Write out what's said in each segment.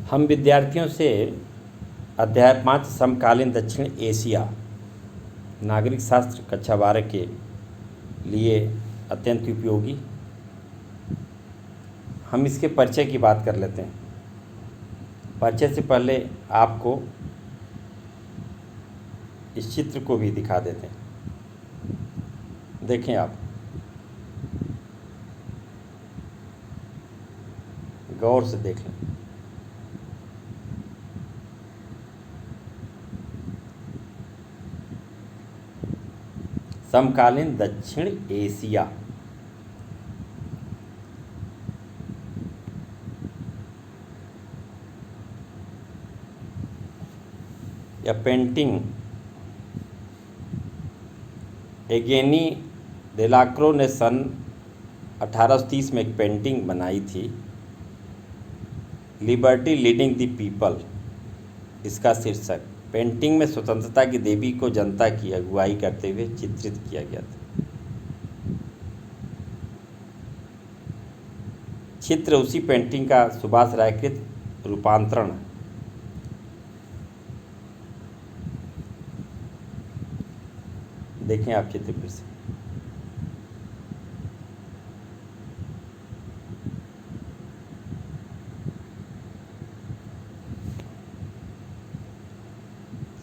हम विद्यार्थियों से अध्याय 5 समकालीन दक्षिण एशिया नागरिक शास्त्र कक्षा 12 के लिए अत्यंत उपयोगी। हम इसके परिचय की बात कर लेते हैं। परिचय से पहले आपको इस चित्र को भी दिखा देते हैं। देखें आप, गौर से देख लें। समकालीन दक्षिण एशिया या पेंटिंग एगेनी डेलाक्रो ने सन 1830 में एक पेंटिंग बनाई थी, लिबर्टी लीडिंग द पीपल। इसका शीर्षक पेंटिंग में स्वतंत्रता की देवी को जनता की अगुवाई करते हुए चित्रित किया गया था। चित्र उसी पेंटिंग का सुभाष रायकृत रूपांतरण है। देखें आप चित्र फिर से।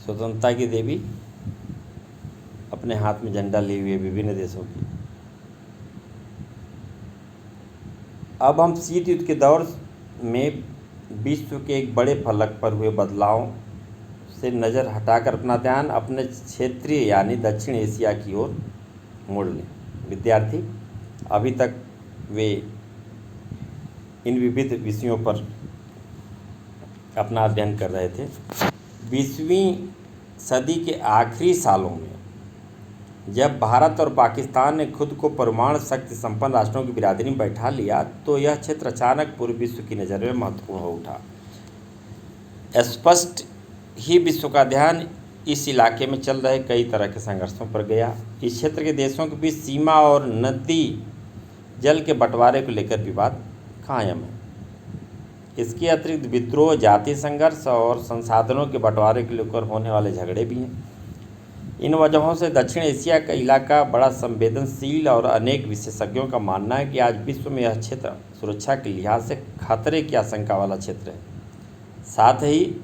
स्वतंत्रता की देवी अपने हाथ में झंडा लिए हुए विभिन्न देशों की। अब हम शीत युद्ध के दौर में विश्व के एक बड़े फलक पर हुए बदलाव से नज़र हटाकर अपना ध्यान अपने क्षेत्रीय यानी दक्षिण एशिया की ओर मोड़ लें। विद्यार्थी अभी तक वे इन विविध विषयों पर अपना अध्ययन कर रहे थे। 20वीं सदी के आखिरी सालों में जब भारत और पाकिस्तान ने खुद को परमाणु शक्ति संपन्न राष्ट्रों की बिरादरी में बैठा लिया, तो यह क्षेत्र अचानक पूरे विश्व की नज़र में महत्वपूर्ण हो उठा। स्पष्ट ही विश्व का ध्यान इस इलाके में चल रहे कई तरह के संघर्षों पर गया। इस क्षेत्र के देशों के बीच सीमा और नदी जल के बंटवारे को लेकर विवाद कायम है। इसके अतिरिक्त विद्रोह, जातीय संघर्ष और संसाधनों के बंटवारे को लेकर होने वाले झगड़े भी हैं। इन वजहों से दक्षिण एशिया का इलाका बड़ा संवेदनशील और अनेक विशेषज्ञों का मानना है कि आज विश्व में यह क्षेत्र सुरक्षा के लिहाज से खतरे की आशंका वाला क्षेत्र है। साथ ही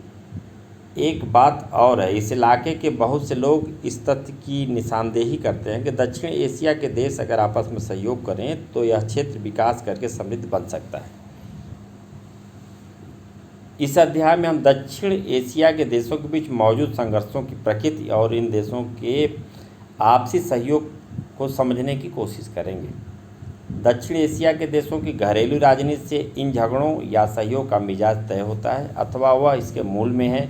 एक बात और है, इस इलाके के बहुत से लोग इस तथ्य की निशानदेही करते हैं कि दक्षिण एशिया के देश अगर आपस में सहयोग करें तो यह क्षेत्र विकास करके समृद्ध बन सकता है। इस अध्याय में हम दक्षिण एशिया के देशों के बीच मौजूद संघर्षों की प्रकृति और इन देशों के आपसी सहयोग को समझने की कोशिश करेंगे। दक्षिण एशिया के देशों की घरेलू राजनीति से इन झगड़ों या सहयोग का मिजाज तय होता है अथवा वह इसके मूल में है।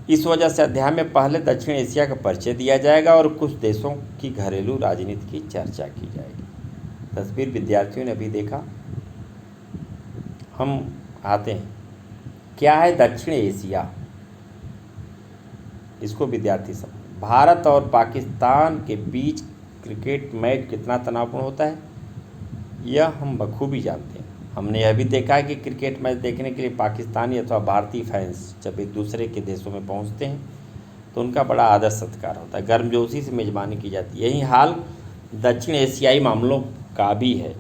इस वजह से अध्याय में पहले दक्षिण एशिया का परिचय दिया जाएगा और कुछ देशों की घरेलू राजनीति की चर्चा की जाएगी। तस्वीर विद्यार्थियों ने अभी देखा। हम आते हैं, क्या है दक्षिण एशिया? इसको विद्यार्थी समझ। भारत और पाकिस्तान के बीच क्रिकेट मैच कितना तनावपूर्ण होता है, यह हम बखूबी जानते हैं। हमने यह भी देखा है कि क्रिकेट मैच देखने के लिए पाकिस्तानी अथवा भारतीय फैंस जब एक दूसरे के देशों में पहुंचते हैं तो उनका बड़ा आदर सत्कार होता है, गर्मजोशी से मेज़बानी की जाती है। यही हाल दक्षिण एशियाई मामलों का भी है।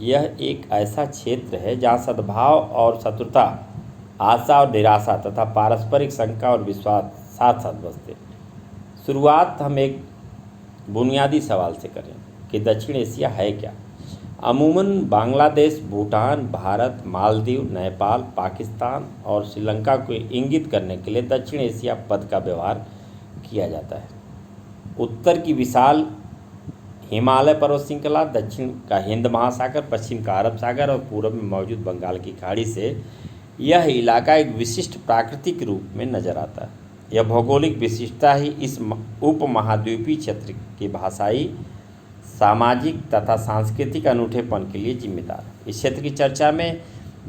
यह एक ऐसा क्षेत्र है जहाँ सद्भाव और शत्रुता, आशा और निराशा तथा पारस्परिक शंका और विश्वास साथ साथ बसते। शुरुआत हम एक बुनियादी सवाल से करें कि दक्षिण एशिया है क्या। अमूमन बांग्लादेश, भूटान, भारत, मालदीव, नेपाल, पाकिस्तान और श्रीलंका को इंगित करने के लिए दक्षिण एशिया पद का व्यवहार किया जाता है। उत्तर की विशाल हिमालय पर्वत श्रृंखला, दक्षिण का हिंद महासागर, पश्चिम का अरब सागर और पूर्व में मौजूद बंगाल की खाड़ी से यह इलाका एक विशिष्ट प्राकृतिक रूप में नजर आता है। यह भौगोलिक विशिष्टता ही इस उपमहाद्वीपीय क्षेत्र के भाषाई, सामाजिक तथा सांस्कृतिक अनूठेपन के लिए जिम्मेदार है। इस क्षेत्र की चर्चा में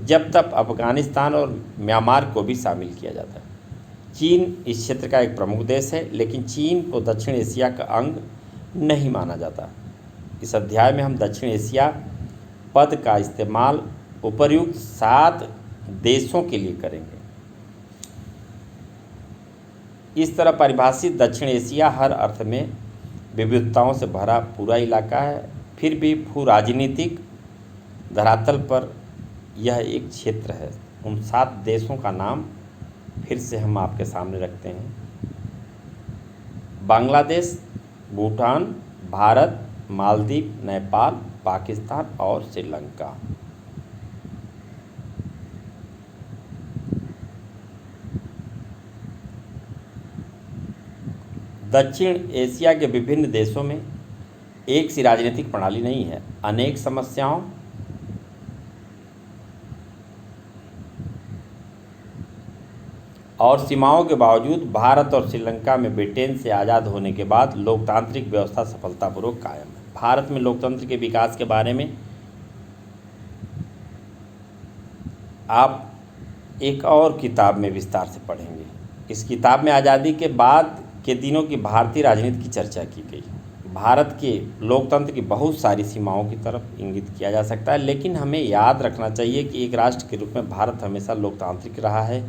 जब तक अफगानिस्तान और म्यांमार को भी शामिल किया जाता है। चीन इस क्षेत्र का एक प्रमुख देश है, लेकिन चीन को दक्षिण एशिया का अंग नहीं माना जाता। इस अध्याय में हम दक्षिण एशिया पद का इस्तेमाल उपर्युक्त 7 देशों के लिए करेंगे। इस तरह परिभाषित दक्षिण एशिया हर अर्थ में विविधताओं से भरा पूरा इलाका है, फिर भी भू राजनीतिक धरातल पर यह एक क्षेत्र है। उन 7 देशों का नाम फिर से हम आपके सामने रखते हैं: बांग्लादेश, भूटान, भारत, मालदीव, नेपाल, पाकिस्तान और श्रीलंका। दक्षिण एशिया के विभिन्न देशों में एक सी राजनीतिक प्रणाली नहीं है। अनेक समस्याओं और सीमाओं के बावजूद भारत और श्रीलंका में ब्रिटेन से आज़ाद होने के बाद लोकतांत्रिक व्यवस्था सफलतापूर्वक कायम है। भारत में लोकतंत्र के विकास के बारे में आप एक और किताब में विस्तार से पढ़ेंगे। इस किताब में आज़ादी के बाद के दिनों की भारतीय राजनीति की चर्चा की गई। भारत के लोकतंत्र की बहुत सारी सीमाओं की तरफ इंगित किया जा सकता है, लेकिन हमें याद रखना चाहिए कि एक राष्ट्र के रूप में भारत हमेशा लोकतांत्रिक रहा है।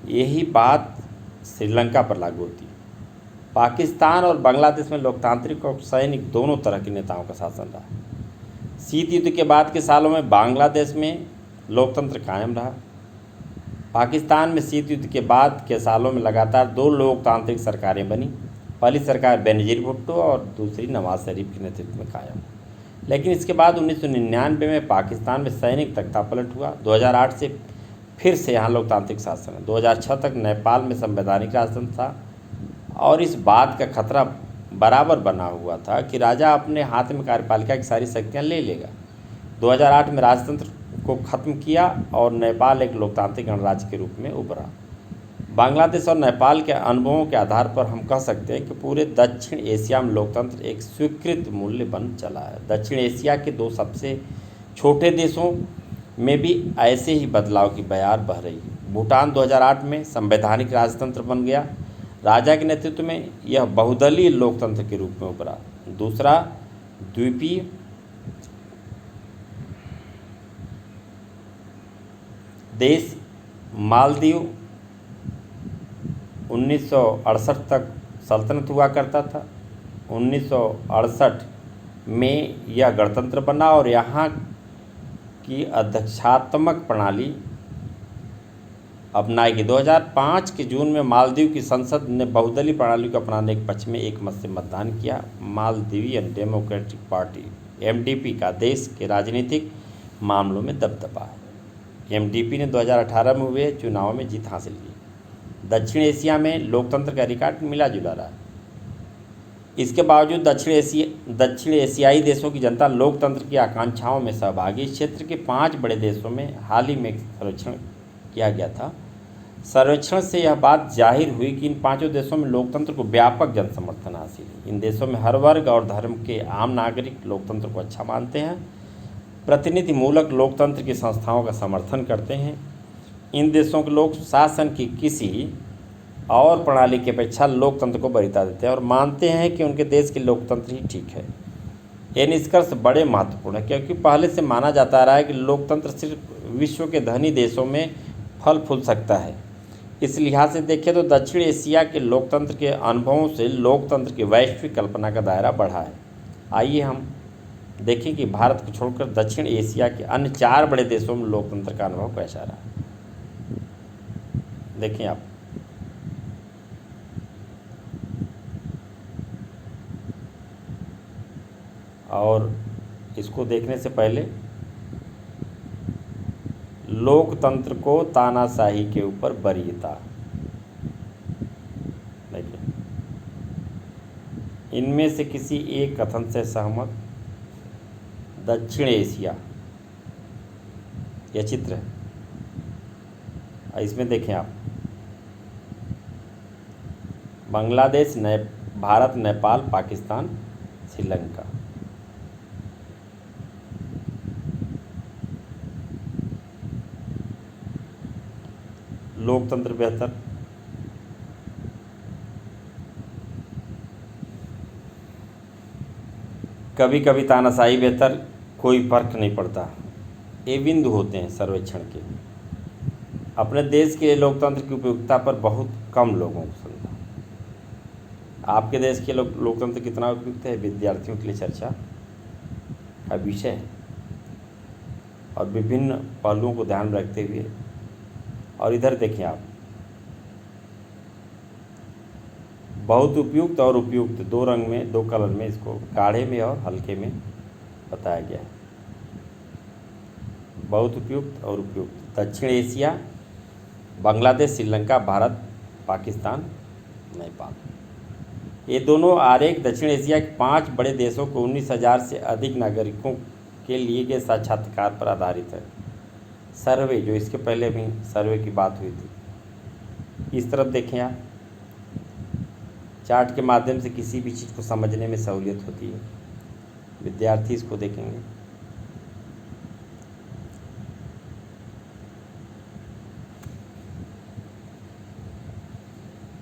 यही बात श्रीलंका पर लागू होती है। पाकिस्तान और बांग्लादेश में लोकतांत्रिक और सैनिक दोनों तरह के नेताओं का शासन रहा। शीत युद्ध के बाद के सालों में बांग्लादेश में लोकतंत्र कायम रहा। पाकिस्तान में शीत युद्ध के बाद के सालों में लगातार 2 लोकतांत्रिक सरकारें बनी। पहली सरकार बेनजीर भुट्टो और दूसरी नवाज शरीफ के नेतृत्व में कायम। लेकिन इसके बाद 1999 में पाकिस्तान में सैनिक तख्तापलट हुआ। 2008 से फिर से यहाँ लोकतांत्रिक शासन है। 2006 तक नेपाल में संवैधानिक राजतंत्र था और इस बात का खतरा बराबर बना हुआ था कि राजा अपने हाथ में कार्यपालिका की सारी शक्तियाँ ले लेगा। 2008 में राजतंत्र को खत्म किया और नेपाल एक लोकतांत्रिक गणराज्य के रूप में उभरा। बांग्लादेश और नेपाल के अनुभवों के आधार पर हम कह सकते हैं कि पूरे दक्षिण एशिया में लोकतंत्र एक स्वीकृत मूल्य बन चला है। दक्षिण एशिया के 2 सबसे छोटे देशों में भी ऐसे ही बदलाव की बयार बह रही है। भूटान 2008 में संवैधानिक राजतंत्र बन गया। राजा के नेतृत्व में यह बहुदलीय लोकतंत्र के रूप में उभरा। दूसरा द्वीपीय देश मालदीव 1968 तक सल्तनत हुआ करता था। 1968 में यह गणतंत्र बना और यहाँ की अध्यक्षात्मक प्रणाली अपनाई गई। 2005 के जून में मालदीव की संसद ने बहुदलीय प्रणाली को अपनाने के पक्ष में एकमत से मतदान किया। मालदीवियन डेमोक्रेटिक पार्टी (एमडीपी) का देश के राजनीतिक मामलों में दबदबा है। एमडीपी ने 2018 में हुए चुनाव में जीत हासिल की। दक्षिण एशिया में लोकतंत्र का रिकॉर्ड मिला जुला रहा है। इसके बावजूद दक्षिण एशियाई देशों की जनता लोकतंत्र की आकांक्षाओं में सहभागी। इस क्षेत्र के 5 बड़े देशों में हाल ही में सर्वेक्षण किया गया था। सर्वेक्षण से यह बात जाहिर हुई कि इन 5 देशों में लोकतंत्र को व्यापक जन समर्थन हासिल है। इन देशों में हर वर्ग और धर्म के आम नागरिक लोकतंत्र को अच्छा मानते हैं, प्रतिनिधिमूलक लोकतंत्र की संस्थाओं का समर्थन करते हैं। इन देशों के लोग शासन की किसी और प्रणाली की अपेक्षा लोकतंत्र को वरीयता देते हैं और मानते हैं कि उनके देश के लोकतंत्र ही ठीक है। ये निष्कर्ष बड़े महत्वपूर्ण है, क्योंकि पहले से माना जाता रहा है कि लोकतंत्र सिर्फ विश्व के धनी देशों में फल फूल सकता है। इस लिहाज से देखें तो दक्षिण एशिया के लोकतंत्र के अनुभवों से लोकतंत्र की वैश्विक कल्पना का दायरा बढ़ा है। आइए हम देखें कि भारत को छोड़कर दक्षिण एशिया के अन्य 4 बड़े देशों में लोकतंत्र का अनुभव कैसा रहा। देखें आप, और इसको देखने से पहले लोकतंत्र को तानाशाही के ऊपर वरीयता। देखिए, इनमें से किसी एक कथन से सहमत। दक्षिण एशिया, यह चित्र है, इसमें देखें आप, बांग्लादेश, भारत, नेपाल, पाकिस्तान, श्रीलंका। लोकतंत्र बेहतर, कभी कभी तानाशाही बेहतर, कोई फर्क नहीं पड़ता। ये बिंदु होते हैं सर्वेक्षण के। अपने देश के लोकतंत्र की उपयोगिता पर बहुत कम लोगों को समझा। आपके देश के लोकतंत्र कितना उपयुक्त है, विद्यार्थियों के लिए चर्चा का विषय है और विभिन्न पहलुओं को ध्यान में रखते हुए। और इधर देखें आप, बहुत उपयुक्त और उपयुक्त, दो रंग में, दो कलर में, इसको गाढ़े में और हल्के में बताया गया है। बहुत उपयुक्त और उपयुक्त। दक्षिण एशिया, बांग्लादेश, श्रीलंका, भारत, पाकिस्तान, नेपाल। ये दोनों आरेख दक्षिण एशिया के 5 बड़े देशों को 19,000 से अधिक नागरिकों के लिए गए साक्षात्कार पर आधारित है। सर्वे, जो इसके पहले भी सर्वे की बात हुई थी। इस तरफ देखें आप, चार्ट के माध्यम से किसी भी चीज़ को समझने में सहूलियत होती है। विद्यार्थी इसको देखेंगे।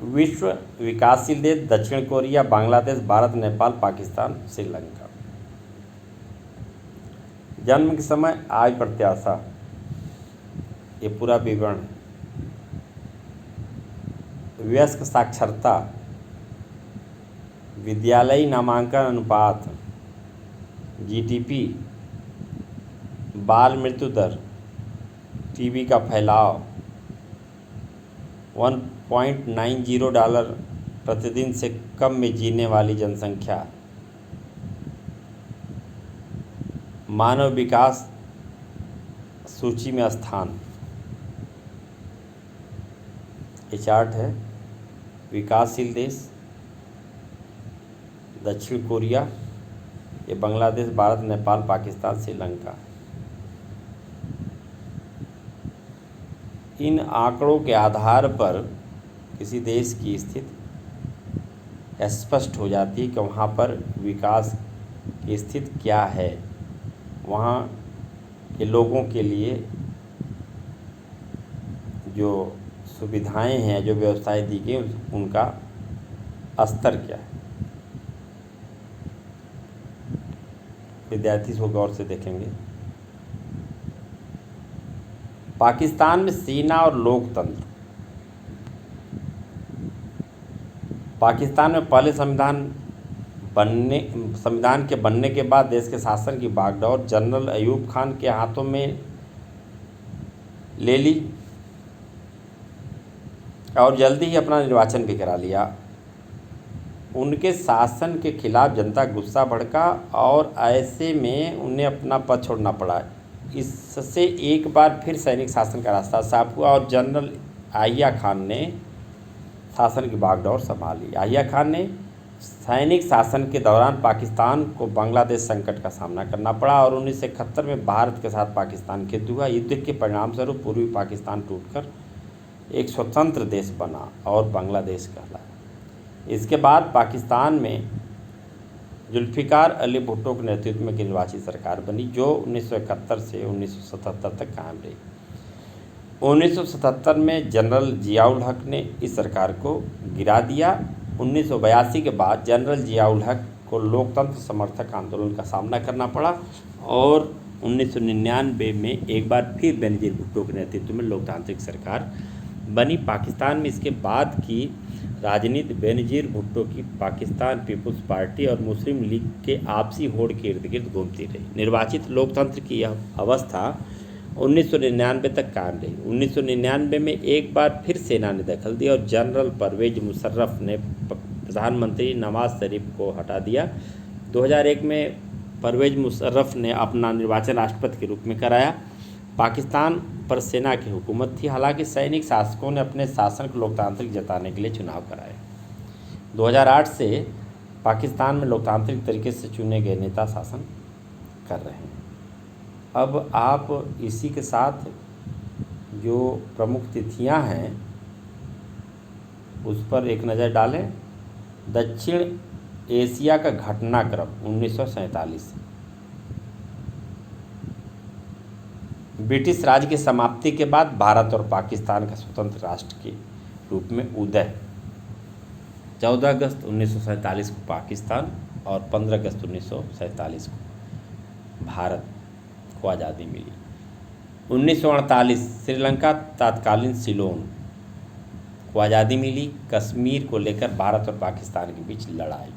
विश्व विकासशील देश, दक्षिण कोरिया, बांग्लादेश, भारत, नेपाल, पाकिस्तान, श्रीलंका। जन्म के समय, आय प्रत्याशा, ये पूरा विवरण है। वयस्क साक्षरता, विद्यालयी नामांकन अनुपात, जीडीपी, बाल मृत्यु दर, टीबी का फैलाव, $1.90 प्रतिदिन से कम में जीने वाली जनसंख्या, मानव विकास सूची में स्थान। ये चार्ट है। विकासशील देश, दक्षिण कोरिया, ये बांग्लादेश, भारत, नेपाल, पाकिस्तान, श्रीलंका। इन आंकड़ों के आधार पर किसी देश की स्थिति स्पष्ट हो जाती है कि वहाँ पर विकास की स्थिति क्या है, वहाँ के लोगों के लिए जो सुविधाएं हैं, जो व्यवस्थाएं दी गई, उनका स्तर क्या है। विद्यार्थी इसको गौर से देखेंगे। पाकिस्तान में सेना और लोकतंत्र। पाकिस्तान में पहले संविधान के बनने के बाद देश के शासन की बागडोर जनरल अयूब खान के हाथों में ले ली और जल्दी ही अपना निर्वाचन भी करा लिया। उनके शासन के खिलाफ जनता गुस्सा भड़का और ऐसे में उन्हें अपना पद छोड़ना पड़ा। इससे एक बार फिर सैनिक शासन का रास्ता साफ हुआ और जनरल याहिया खान ने शासन की बागडोर संभाली। याहिया खान ने सैनिक शासन के दौरान पाकिस्तान को बांग्लादेश संकट का सामना करना पड़ा और 1971 में भारत के साथ पाकिस्तान की युद्ध हुआ। युद्ध के परिणाम स्वरूप पूर्वी पाकिस्तान टूटकर एक स्वतंत्र देश बना और बांग्लादेश कहलाया। इसके बाद पाकिस्तान में जुल्फ़िकार अली भुट्टो के नेतृत्व में निर्वाचित सरकार बनी, जो 1971 से 1977 तक कायम रही। 1977 में जनरल जियाउल हक ने इस सरकार को गिरा दिया। 1982 के बाद जनरल जियाउल हक को लोकतंत्र समर्थक आंदोलन का सामना करना पड़ा और 1999 में एक बार फिर बेनजीर भुट्टो के नेतृत्व में लोकतांत्रिक सरकार बनी। पाकिस्तान में इसके बाद की राजनीति बेनजीर भुट्टो की पाकिस्तान पीपुल्स पार्टी और मुस्लिम लीग के आपसी होड़ के इर्द गिर्द घूमती रही। निर्वाचित लोकतंत्र की यह अवस्था 1999 तक कायम रही। 1999 में एक बार फिर सेना ने दखल दी और जनरल परवेज मुशर्रफ ने प्रधानमंत्री नवाज शरीफ को हटा दिया। 2001 में परवेज मुशर्रफ ने अपना निर्वाचन राष्ट्रपति के रूप में कराया। पाकिस्तान पर सेना की हुकूमत थी, हालांकि सैनिक शासकों ने अपने शासन को लोकतांत्रिक जताने के लिए चुनाव कराए। 2008 से पाकिस्तान में लोकतांत्रिक तरीके से चुने गए नेता शासन कर रहे हैं। अब आप इसी के साथ जो प्रमुख तिथियां हैं उस पर एक नज़र डालें। दक्षिण एशिया का घटनाक्रम 1947। ब्रिटिश राज की समाप्ति के बाद भारत और पाकिस्तान का स्वतंत्र राष्ट्र के रूप में उदय। 14 अगस्त 1947 को पाकिस्तान और 15 अगस्त 1947 को भारत को आज़ादी मिली। 1948 श्रीलंका तत्कालीन सीलोन को आज़ादी मिली। कश्मीर को लेकर भारत और पाकिस्तान के बीच लड़ाई।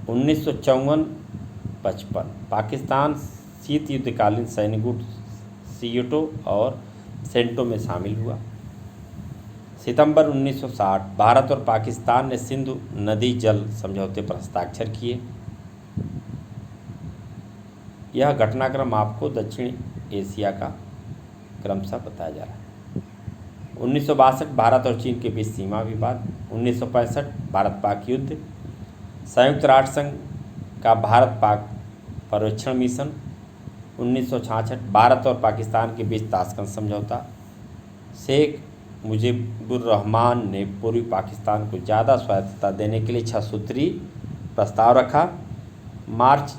1954-55 पाकिस्तान शीत युद्धकालीन सैन्य गुट सीयोटो और सेंटो में शामिल हुआ। सितंबर 1960 भारत और पाकिस्तान ने सिंधु नदी जल समझौते पर हस्ताक्षर किए। यह घटनाक्रम आपको दक्षिण एशिया का क्रमशः बताया जा रहा है। 1962 भारत और चीन के बीच सीमा विवाद। 1965 भारत पाक युद्ध। संयुक्त राष्ट्र संघ का भारत पाक पर्यवेक्षण मिशन। 1966 भारत और पाकिस्तान के बीच ताशकंद समझौता। शेख मुजीबुर रहमान ने पूर्वी पाकिस्तान को ज़्यादा स्वायत्तता देने के लिए 6 सूत्री प्रस्ताव रखा। मार्च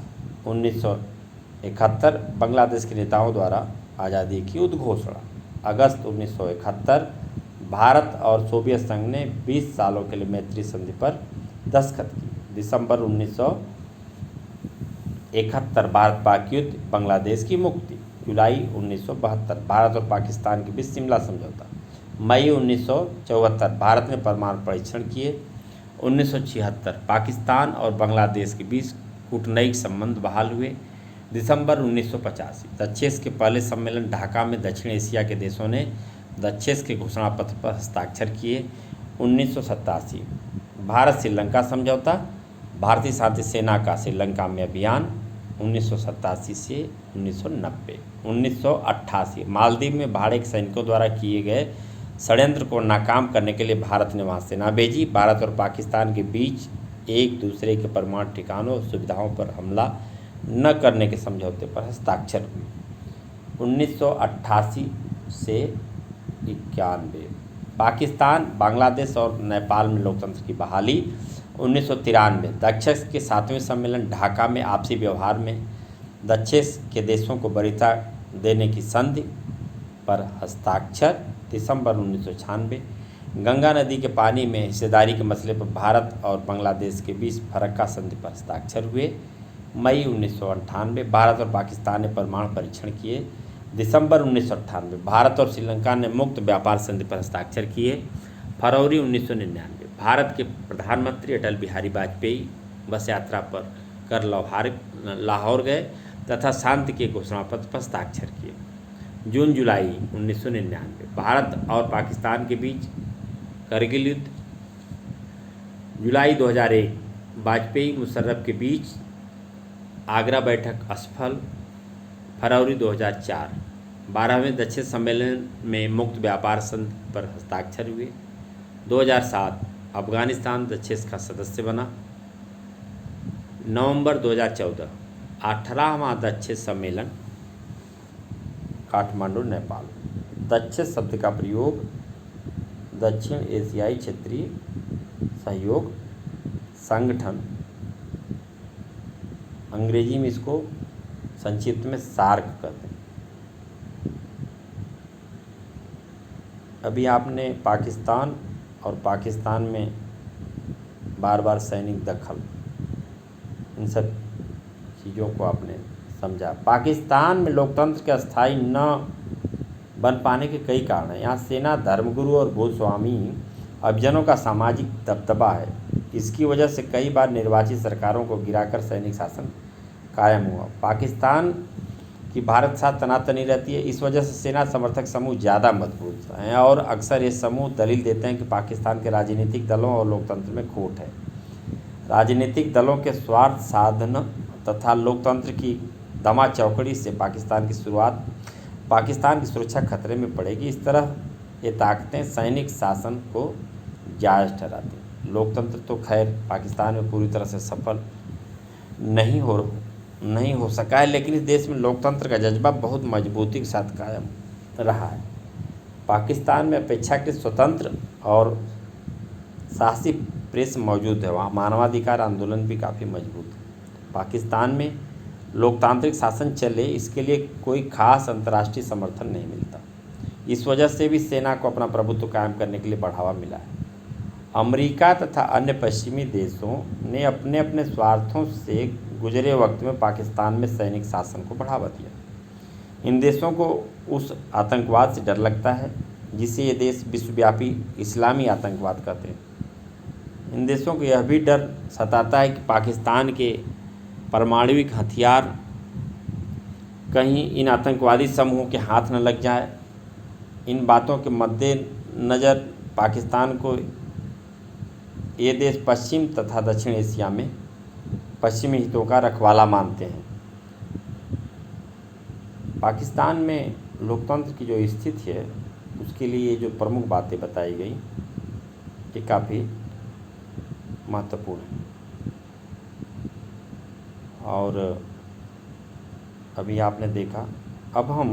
1971 बांग्लादेश के नेताओं द्वारा आज़ादी की उद्घोषणा। अगस्त 1971 भारत और सोवियत संघ ने 20 सालों के लिए मैत्री संधि पर दस्तखत किए। दिसंबर 1971 भारत पाक युद्ध, बांग्लादेश की मुक्ति। जुलाई 1972 भारत और पाकिस्तान के बीच शिमला समझौता। मई 1974 भारत ने परमाणु परीक्षण किए। 1976 पाकिस्तान और बांग्लादेश के बीच कूटनैतिक संबंध बहाल हुए। दिसंबर 1985 दक्षेस के पहले सम्मेलन ढाका में दक्षिण एशिया के देशों ने दक्षेस के घोषणा पत्र पर हस्ताक्षर किए। 1987 भारत श्रीलंका समझौता। भारतीय शांति सेना का श्रीलंका में अभियान 1987 से 1990। 1988 मालदीव में भाड़े के सैनिकों द्वारा किए गए षड्यंत्र को नाकाम करने के लिए भारत ने वहां सेना भेजी। भारत और पाकिस्तान के बीच एक दूसरे के परमाणु ठिकानों और सुविधाओं पर हमला न करने के समझौते पर हस्ताक्षर हुए। 1988 से 91 पाकिस्तान, बांग्लादेश और नेपाल में लोकतंत्र की बहाली। 1993 दक्षेस के 7वें सम्मेलन ढाका में आपसी व्यवहार में दक्षेस के देशों को वरीयता देने की संधि पर हस्ताक्षर। दिसंबर 1996 गंगा नदी के पानी में हिस्सेदारी के मसले पर भारत और बांग्लादेश के बीच फरक्का संधि पर हस्ताक्षर हुए। मई 1998 भारत और पाकिस्तान ने परमाणु परीक्षण किए। दिसंबर 1998 भारत और श्रीलंका ने मुक्त व्यापार संधि पर हस्ताक्षर किए। फरवरी 1999 भारत के प्रधानमंत्री अटल बिहारी वाजपेयी बस यात्रा पर कर लाहौर गए तथा शांति के घोषणा पत्र पर हस्ताक्षर किए। जून जुलाई 1999 भारत और पाकिस्तान के बीच करगिल युद्ध। जुलाई 2001 वाजपेयी मुशर्रफ के बीच आगरा बैठक असफल। फरवरी 2004 12वें दक्षिण सम्मेलन में मुक्त व्यापार संधि पर हस्ताक्षर हुए। 2007 अफगानिस्तान दक्षेस का सदस्य बना। नवंबर 2014 18वां दक्षेस सम्मेलन काठमांडू, नेपाल। दक्षेस शब्द का प्रयोग दक्षिण एशियाई क्षेत्रीय सहयोग संगठन, अंग्रेजी में इसको संक्षिप्त में सार्क कहते हैं। अभी आपने पाकिस्तान और पाकिस्तान में बार बार सैनिक दखल, इन सब चीज़ों को आपने समझा। पाकिस्तान में लोकतंत्र के अस्थायी न बन पाने के कई कारण हैं। यहाँ सेना, धर्मगुरु और भूस्वामी अभिजनों का सामाजिक दबदबा है। इसकी वजह से कई बार निर्वाचित सरकारों को गिराकर सैनिक शासन कायम हुआ। पाकिस्तान की भारत के साथ तनातनी रहती है। इस वजह से सेना समर्थक समूह ज़्यादा मजबूत हैं और अक्सर ये समूह दलील देते हैं कि पाकिस्तान के राजनीतिक दलों और लोकतंत्र में खोट है। राजनीतिक दलों के स्वार्थ साधन तथा लोकतंत्र की दमा चौकड़ी से पाकिस्तान की सुरक्षा खतरे में पड़ेगी। इस तरह ये ताकतें सैनिक शासन को जायज़ ठहराती हैं। लोकतंत्र तो खैर पाकिस्तान में पूरी तरह से सफल नहीं हो सका है, लेकिन इस देश में लोकतंत्र का जज्बा बहुत मजबूती के साथ कायम रहा है। पाकिस्तान में अपेक्षाकृत स्वतंत्र और साहसी प्रेस मौजूद है। वहाँ मानवाधिकार आंदोलन भी काफ़ी मजबूत है। पाकिस्तान में लोकतांत्रिक शासन चले, इसके लिए कोई खास अंतर्राष्ट्रीय समर्थन नहीं मिलता। इस वजह से भी सेना को अपना प्रभुत्व कायम करने के लिए बढ़ावा मिला है। अमेरिका तथा अन्य पश्चिमी देशों ने अपने अपने स्वार्थों से गुजरे वक्त में पाकिस्तान में सैनिक शासन को बढ़ावा दिया। इन देशों को उस आतंकवाद से डर लगता है जिसे ये देश विश्वव्यापी इस्लामी आतंकवाद कहते हैं। इन देशों को यह भी डर सताता है कि पाकिस्तान के परमाणविक हथियार कहीं इन आतंकवादी समूहों के हाथ न लग जाए। इन बातों के मद्देनज़र पाकिस्तान को ये देश पश्चिम तथा दक्षिण एशिया में पश्चिमी हितों का रखवाला मानते हैं। पाकिस्तान में लोकतंत्र की जो स्थिति है उसके लिए जो प्रमुख बातें बताई गई ये काफ़ी महत्वपूर्ण है। और अभी आपने देखा, अब हम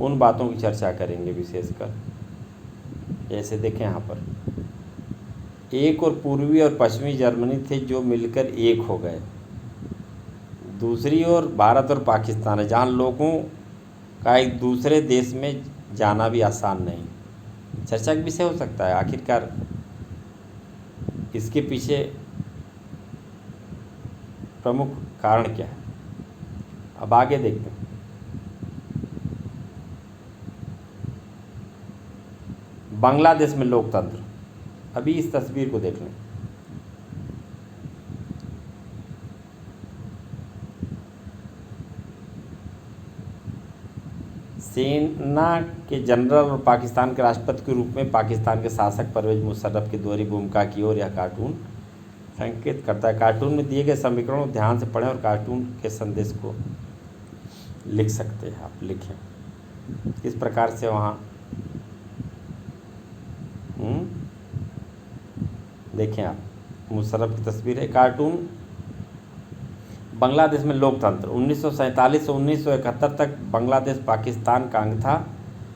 उन बातों की चर्चा करेंगे विशेषकर। जैसे देखें यहाँ पर एक और पूर्वी और पश्चिमी जर्मनी थे जो मिलकर एक हो गए। दूसरी ओर भारत और पाकिस्तान है जहाँ लोगों का एक दूसरे देश में जाना भी आसान नहीं। चर्चा का विषय हो सकता है आखिरकार इसके पीछे प्रमुख कारण क्या है। अब आगे देखते हैं। बांग्लादेश में लोकतंत्र, अभी इस तस्वीर को देख लें। सेना के जनरल और पाकिस्तान के राष्ट्रपति के रूप में पाकिस्तान के शासक परवेज मुशर्रफ की दोहरी भूमिका की ओर यह कार्टून संकेत करता है। कार्टून में दिए गए समीकरणों को ध्यान से पढ़ें और कार्टून के संदेश को लिख सकते हैं। आप लिखें किस प्रकार से वहाँ देखें आप मुशर्रफ की तस्वीर है। कार्टून बांग्लादेश में लोकतंत्र 1947 से 1971 तक बांग्लादेश पाकिस्तान का अंग था।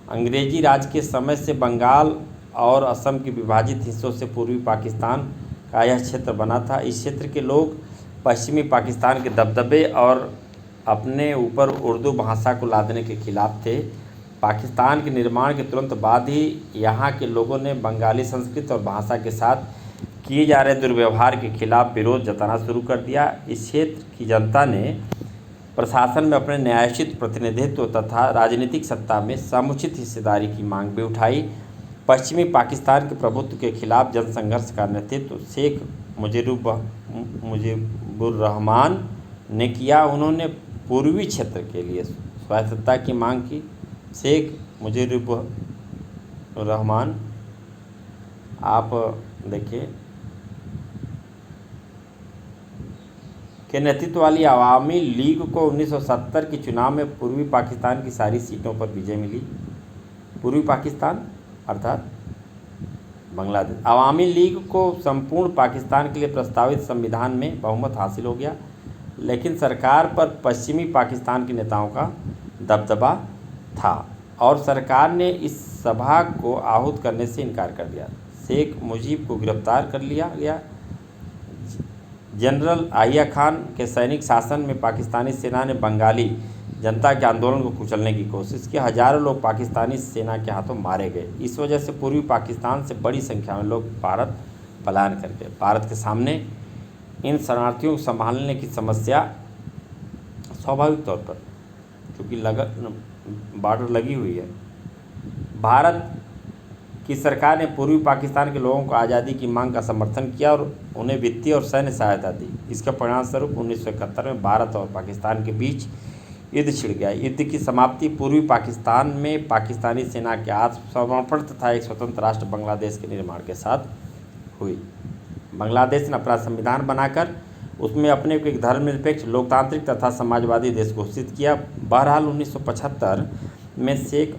अंग्रेजी राज के समय से बंगाल और असम के विभाजित हिस्सों से पूर्वी पाकिस्तान का यह क्षेत्र बना था। इस क्षेत्र के लोग पश्चिमी पाकिस्तान के दबदबे और अपने ऊपर उर्दू भाषा को लादने के खिलाफ थे। पाकिस्तान के निर्माण के तुरंत बाद ही यहाँ के लोगों ने बंगाली संस्कृति और भाषा के साथ किए जा रहे दुर्व्यवहार के खिलाफ विरोध जताना शुरू कर दिया। इस क्षेत्र की जनता ने प्रशासन में अपने न्यायोचित प्रतिनिधित्व तथा राजनीतिक सत्ता में समुचित हिस्सेदारी की मांग भी उठाई। पश्चिमी पाकिस्तान के प्रभुत्व के खिलाफ जनसंघर्ष का नेतृत्व शेख मुजीबुर्रहमान ने किया। उन्होंने पूर्वी क्षेत्र के लिए स्वायत्तता की मांग की। शेख मुजीबुर्रहमान आप देखिए के नेतृत्व वाली अवामी लीग को 1970 के चुनाव में पूर्वी पाकिस्तान की सारी सीटों पर विजय मिली। पूर्वी पाकिस्तान अर्थात बांग्लादेश। अवामी लीग को संपूर्ण पाकिस्तान के लिए प्रस्तावित संविधान में बहुमत हासिल हो गया, लेकिन सरकार पर पश्चिमी पाकिस्तान के नेताओं का दबदबा था और सरकार ने इस सभा को आहूत करने से इनकार कर दिया। शेख मुजीब को गिरफ्तार कर लिया गया। जनरल आहिया खान के सैनिक शासन में पाकिस्तानी सेना ने बंगाली जनता के आंदोलन को कुचलने की कोशिश की। हजारों लोग पाकिस्तानी सेना के हाथों मारे गए। इस वजह से पूर्वी पाकिस्तान से बड़ी संख्या में लोग भारत पलायन कर गए। भारत के सामने इन शरणार्थियों को संभालने की समस्या स्वाभाविक तौर पर, क्योंकि बॉर्डर लगी हुई है, भारत की सरकार ने पूर्वी पाकिस्तान के लोगों को आज़ादी की मांग का समर्थन किया और उन्हें वित्तीय और सैन्य सहायता दी। इसका परिणामस्वरूप 1971 में भारत और पाकिस्तान के बीच युद्ध छिड़ गया। युद्ध की समाप्ति पूर्वी पाकिस्तान में पाकिस्तानी सेना के आत्मसमर्पण तथा एक स्वतंत्र राष्ट्र बांग्लादेश के निर्माण के साथ हुई। बांग्लादेश ने अपना संविधान बनाकर उसमें अपने को एक धर्मनिरपेक्ष, लोकतांत्रिक तथा समाजवादी देश घोषित किया। बहरहाल 1975 में शेख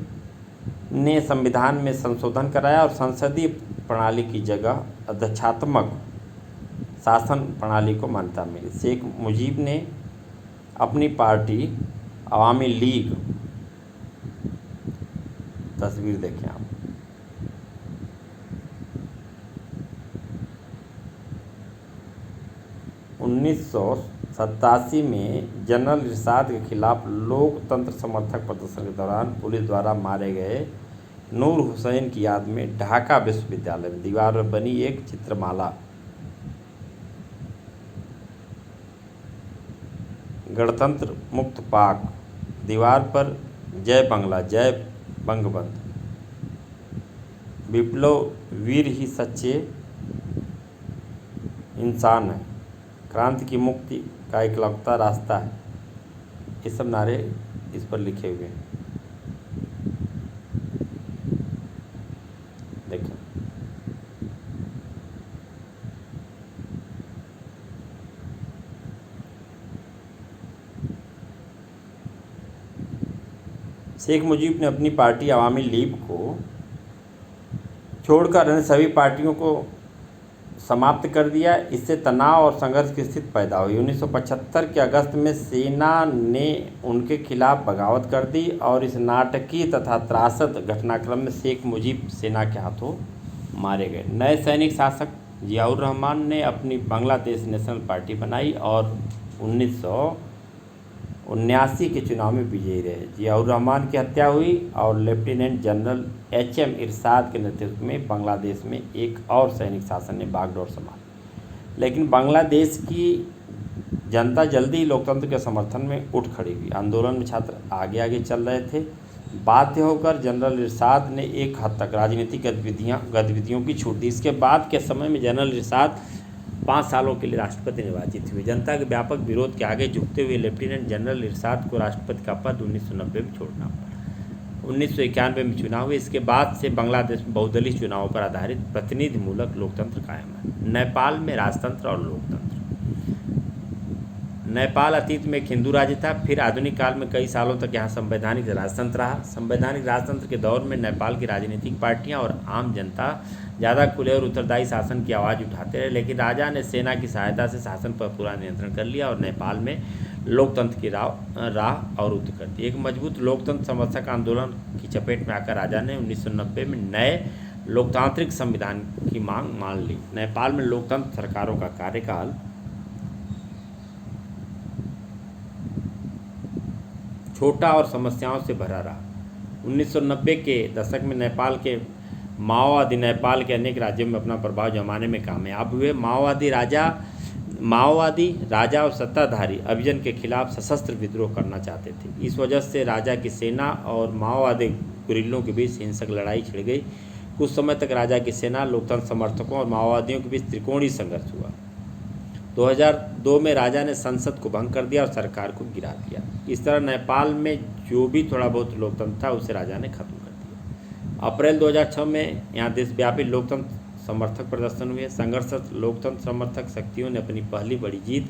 ने संविधान में संशोधन कराया और संसदीय प्रणाली की जगह अध्यक्षात्मक शासन प्रणाली को मान्यता मिली। शेख मुजीब ने अपनी पार्टी अवामी लीग, तस्वीर देखें आप, उन्नीस में जनरल इरशाद के खिलाफ लोकतंत्र समर्थक प्रदर्शन के दौरान पुलिस द्वारा मारे गए नूर हुसैन की याद में ढाका विश्वविद्यालय में दीवार पर बनी एक चित्रमाला गणतंत्र मुक्त पाक, दीवार पर जय बंगला जय बंगबंधु, विप्लव वीर ही सच्चे इंसान है, क्रांति की मुक्ति का इकलौता रास्ता है। ये सब नारे इस पर लिखे हुए हैं। देखो शेख मुजीब ने अपनी पार्टी अवामी लीग को छोड़कर अन्य सभी पार्टियों को समाप्त कर दिया। इससे तनाव और संघर्ष की स्थिति पैदा हुई। 1975 के अगस्त में सेना ने उनके खिलाफ बगावत कर दी और इस नाटकीय तथा त्रासद घटनाक्रम में शेख मुजीब सेना के हाथों मारे गए। नए सैनिक शासक जियाउर रहमान ने अपनी बांग्लादेश नेशनल पार्टी बनाई और 1979 के चुनाव में विजयी रहे। जियाउर रहमान की हत्या हुई और लेफ्टिनेंट जनरल HM इरशाद के नेतृत्व में बांग्लादेश में एक और सैनिक शासन ने बागडोर संभाली। लेकिन बांग्लादेश की जनता जल्दी ही लोकतंत्र के समर्थन में उठ खड़ी हुई। आंदोलन में छात्र आगे आगे चल रहे थे। बाध्य होकर जनरल इरशाद ने एक हद तक राजनीतिक गतिविधियों की छूट दी। इसके बाद के समय में जनरल इरशाद 5 सालों के लिए राष्ट्रपति निर्वाचित हुए। जनता के व्यापक विरोध के आगे झुकते हुए लेफ्टिनेंट जनरल इरशाद को राष्ट्रपति का पद 1990 में छोड़ना पड़ा। 1991 में चुनाव हुए। इसके बाद से बांग्लादेश में बहुदलीय चुनावों पर आधारित प्रतिनिधिमूलक लोकतंत्र कायम है। नेपाल में राजतंत्र और लोकतंत्र। नेपाल अतीत में एक हिंदू राज्य था, फिर आधुनिक काल में कई सालों तक यहाँ संवैधानिक राजतंत्र रहा। संवैधानिक राजतंत्र के दौर में नेपाल की राजनीतिक पार्टियां और आम जनता ज़्यादा खुले और उत्तरदायी शासन की आवाज़ उठाते रहे, लेकिन राजा ने सेना की सहायता से शासन पर पूरा नियंत्रण कर लिया और नेपाल में लोकतंत्र की राह अवरुद्ध कर दी। एक मजबूत लोकतंत्र समर्थक आंदोलन की चपेट में आकर राजा ने 1990 में नए लोकतांत्रिक संविधान की मांग मान ली। नेपाल में लोकतंत्र सरकारों का कार्यकाल छोटा और समस्याओं से भरा रहा। 1990 के दशक में नेपाल के माओवादी नेपाल के अनेक राज्यों में अपना प्रभाव जमाने में कामयाब हुए। माओवादी राजा और सत्ताधारी अभिजन के खिलाफ सशस्त्र विद्रोह करना चाहते थे। इस वजह से राजा की सेना और माओवादी गुरिल्लों के बीच हिंसक लड़ाई छिड़ गई। कुछ समय तक राजा की सेना, लोकतंत्र समर्थकों और माओवादियों के बीच त्रिकोणीय संघर्ष हुआ। 2002 में राजा ने संसद को भंग कर दिया और सरकार को गिरा दिया। इस तरह नेपाल में जो भी थोड़ा बहुत लोकतंत्र था उसे राजा ने खत्म कर दिया। अप्रैल 2006 में यहाँ देशव्यापी लोकतंत्र समर्थक प्रदर्शन हुए। संघर्षरत लोकतंत्र समर्थक शक्तियों ने अपनी पहली बड़ी जीत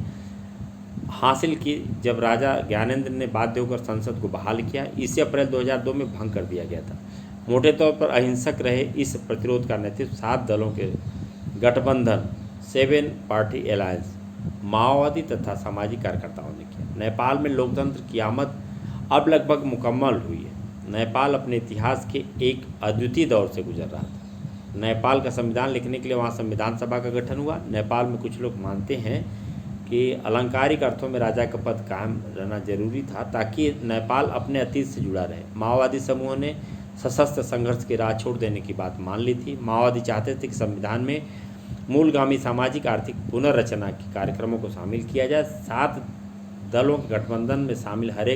हासिल की जब राजा ज्ञानेंद्र ने बाध्य होकर संसद को बहाल किया। इसे अप्रैल 2002 में भंग कर दिया गया था। मोटे तौर पर अहिंसक रहे इस प्रतिरोध का नेतृत्व 7 दलों के गठबंधन 7 पार्टी अलायंस, माओवादी तथा सामाजिक कार्यकर्ताओं ने किया। नेपाल में लोकतंत्र की आमद अब लगभग मुकम्मल हुई है। नेपाल अपने इतिहास के एक अद्वितीय दौर से गुजर रहा था। नेपाल का संविधान लिखने के लिए वहाँ संविधान सभा का गठन हुआ। नेपाल में कुछ लोग मानते हैं कि अलंकारिक अर्थों में राजा का पद कायम रहना जरूरी था ताकि नेपाल अपने अतीत से जुड़ा रहे। माओवादी समूहों ने सशस्त्र संघर्ष की राह छोड़ देने की बात मान ली थी। माओवादी चाहते थे कि संविधान में मूलगामी सामाजिक आर्थिक पुनर्रचना के कार्यक्रमों को शामिल किया जाए। 7 दलों के गठबंधन में शामिल हर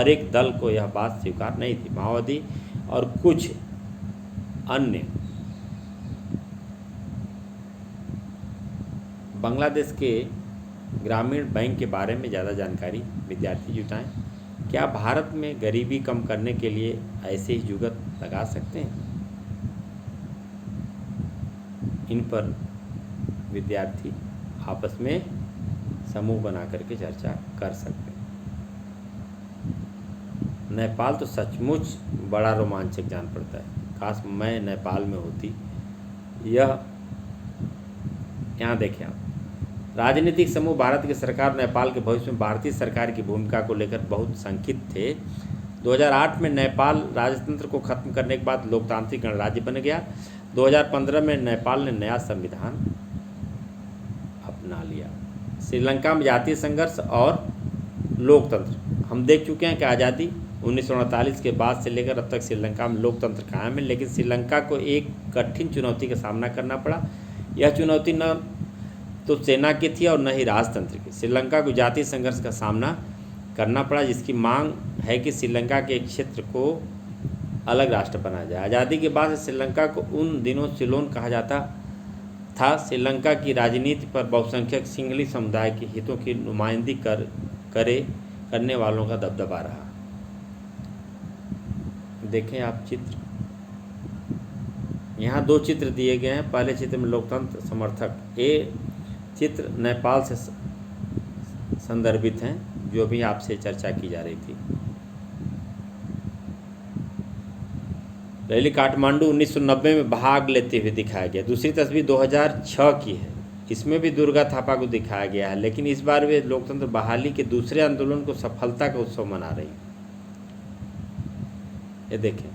एक दल को यह बात स्वीकार नहीं थी। माओवादी और कुछ अन्य बांग्लादेश के ग्रामीण बैंक के बारे में ज़्यादा जानकारी विद्यार्थी जुटाएं। क्या भारत में गरीबी कम करने के लिए ऐसे ही जुगत लगा सकते हैं? इन पर विद्यार्थी आपस में समूह बना करके चर्चा कर सकते हैं। नेपाल तो सचमुच बड़ा रोमांचक जान पड़ता है। काश मैं नेपाल में होती। यहाँ देखें आप, राजनीतिक समूह भारत की सरकार नेपाल के भविष्य में भारतीय सरकार की भूमिका को लेकर बहुत शंकित थे। 2008 में नेपाल राजतंत्र को खत्म करने के बाद लोकतांत्रिक गणराज्य बन गया। 2015 में नेपाल ने नया संविधान अपना लिया। श्रीलंका में जातीय संघर्ष और लोकतंत्र हम देख चुके हैं कि आज़ादी 1948 के बाद से लेकर अब तक श्रीलंका में लोकतंत्र कायम है, लेकिन श्रीलंका को एक कठिन चुनौती का सामना करना पड़ा। यह चुनौती न तो सेना की थी और न ही राजतंत्र की। श्रीलंका को जातीय संघर्ष का सामना करना पड़ा, जिसकी मांग है कि श्रीलंका के एक क्षेत्र को अलग राष्ट्र बनाया जाए। आज़ादी के बाद श्रीलंका को उन दिनों सिलोन कहा जाता था। श्रीलंका की राजनीति पर बहुसंख्यक सिंहली समुदाय के हितों की नुमाइंदगी करने वालों का दबदबा रहा। देखें आप चित्र, यहाँ 2 चित्र दिए गए हैं। पहले चित्र में लोकतंत्र समर्थक, ये चित्र नेपाल से संदर्भित हैं, जो भी आपसे चर्चा की जा रही थी। रैली काठमांडू 1990 में भाग लेते हुए दिखाया गया। दूसरी तस्वीर 2006 की है, इसमें भी दुर्गा थापा को दिखाया गया है, लेकिन इस बार वे लोकतंत्र बहाली के दूसरे आंदोलन को सफलता का उत्सव मना रही। ये देखें,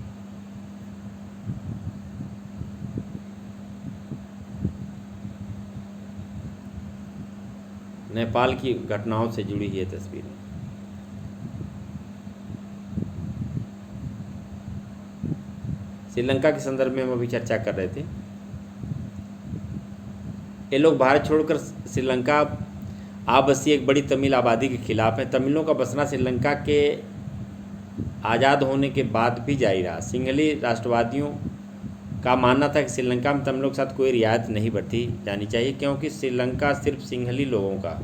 नेपाल की घटनाओं से जुड़ी ये तस्वीरें। श्रीलंका के संदर्भ में हम अभी चर्चा कर रहे थे। ये लोग भारत छोड़कर श्रीलंका आ बसी एक बड़ी तमिल आबादी के खिलाफ है। तमिलों का बसना श्रीलंका के आज़ाद होने के बाद भी जारी रहा। सिंहली राष्ट्रवादियों का मानना था कि श्रीलंका में तमिलों के साथ कोई रियायत नहीं बरती जानी चाहिए, क्योंकि श्रीलंका सिर्फ सिंहली लोगों का।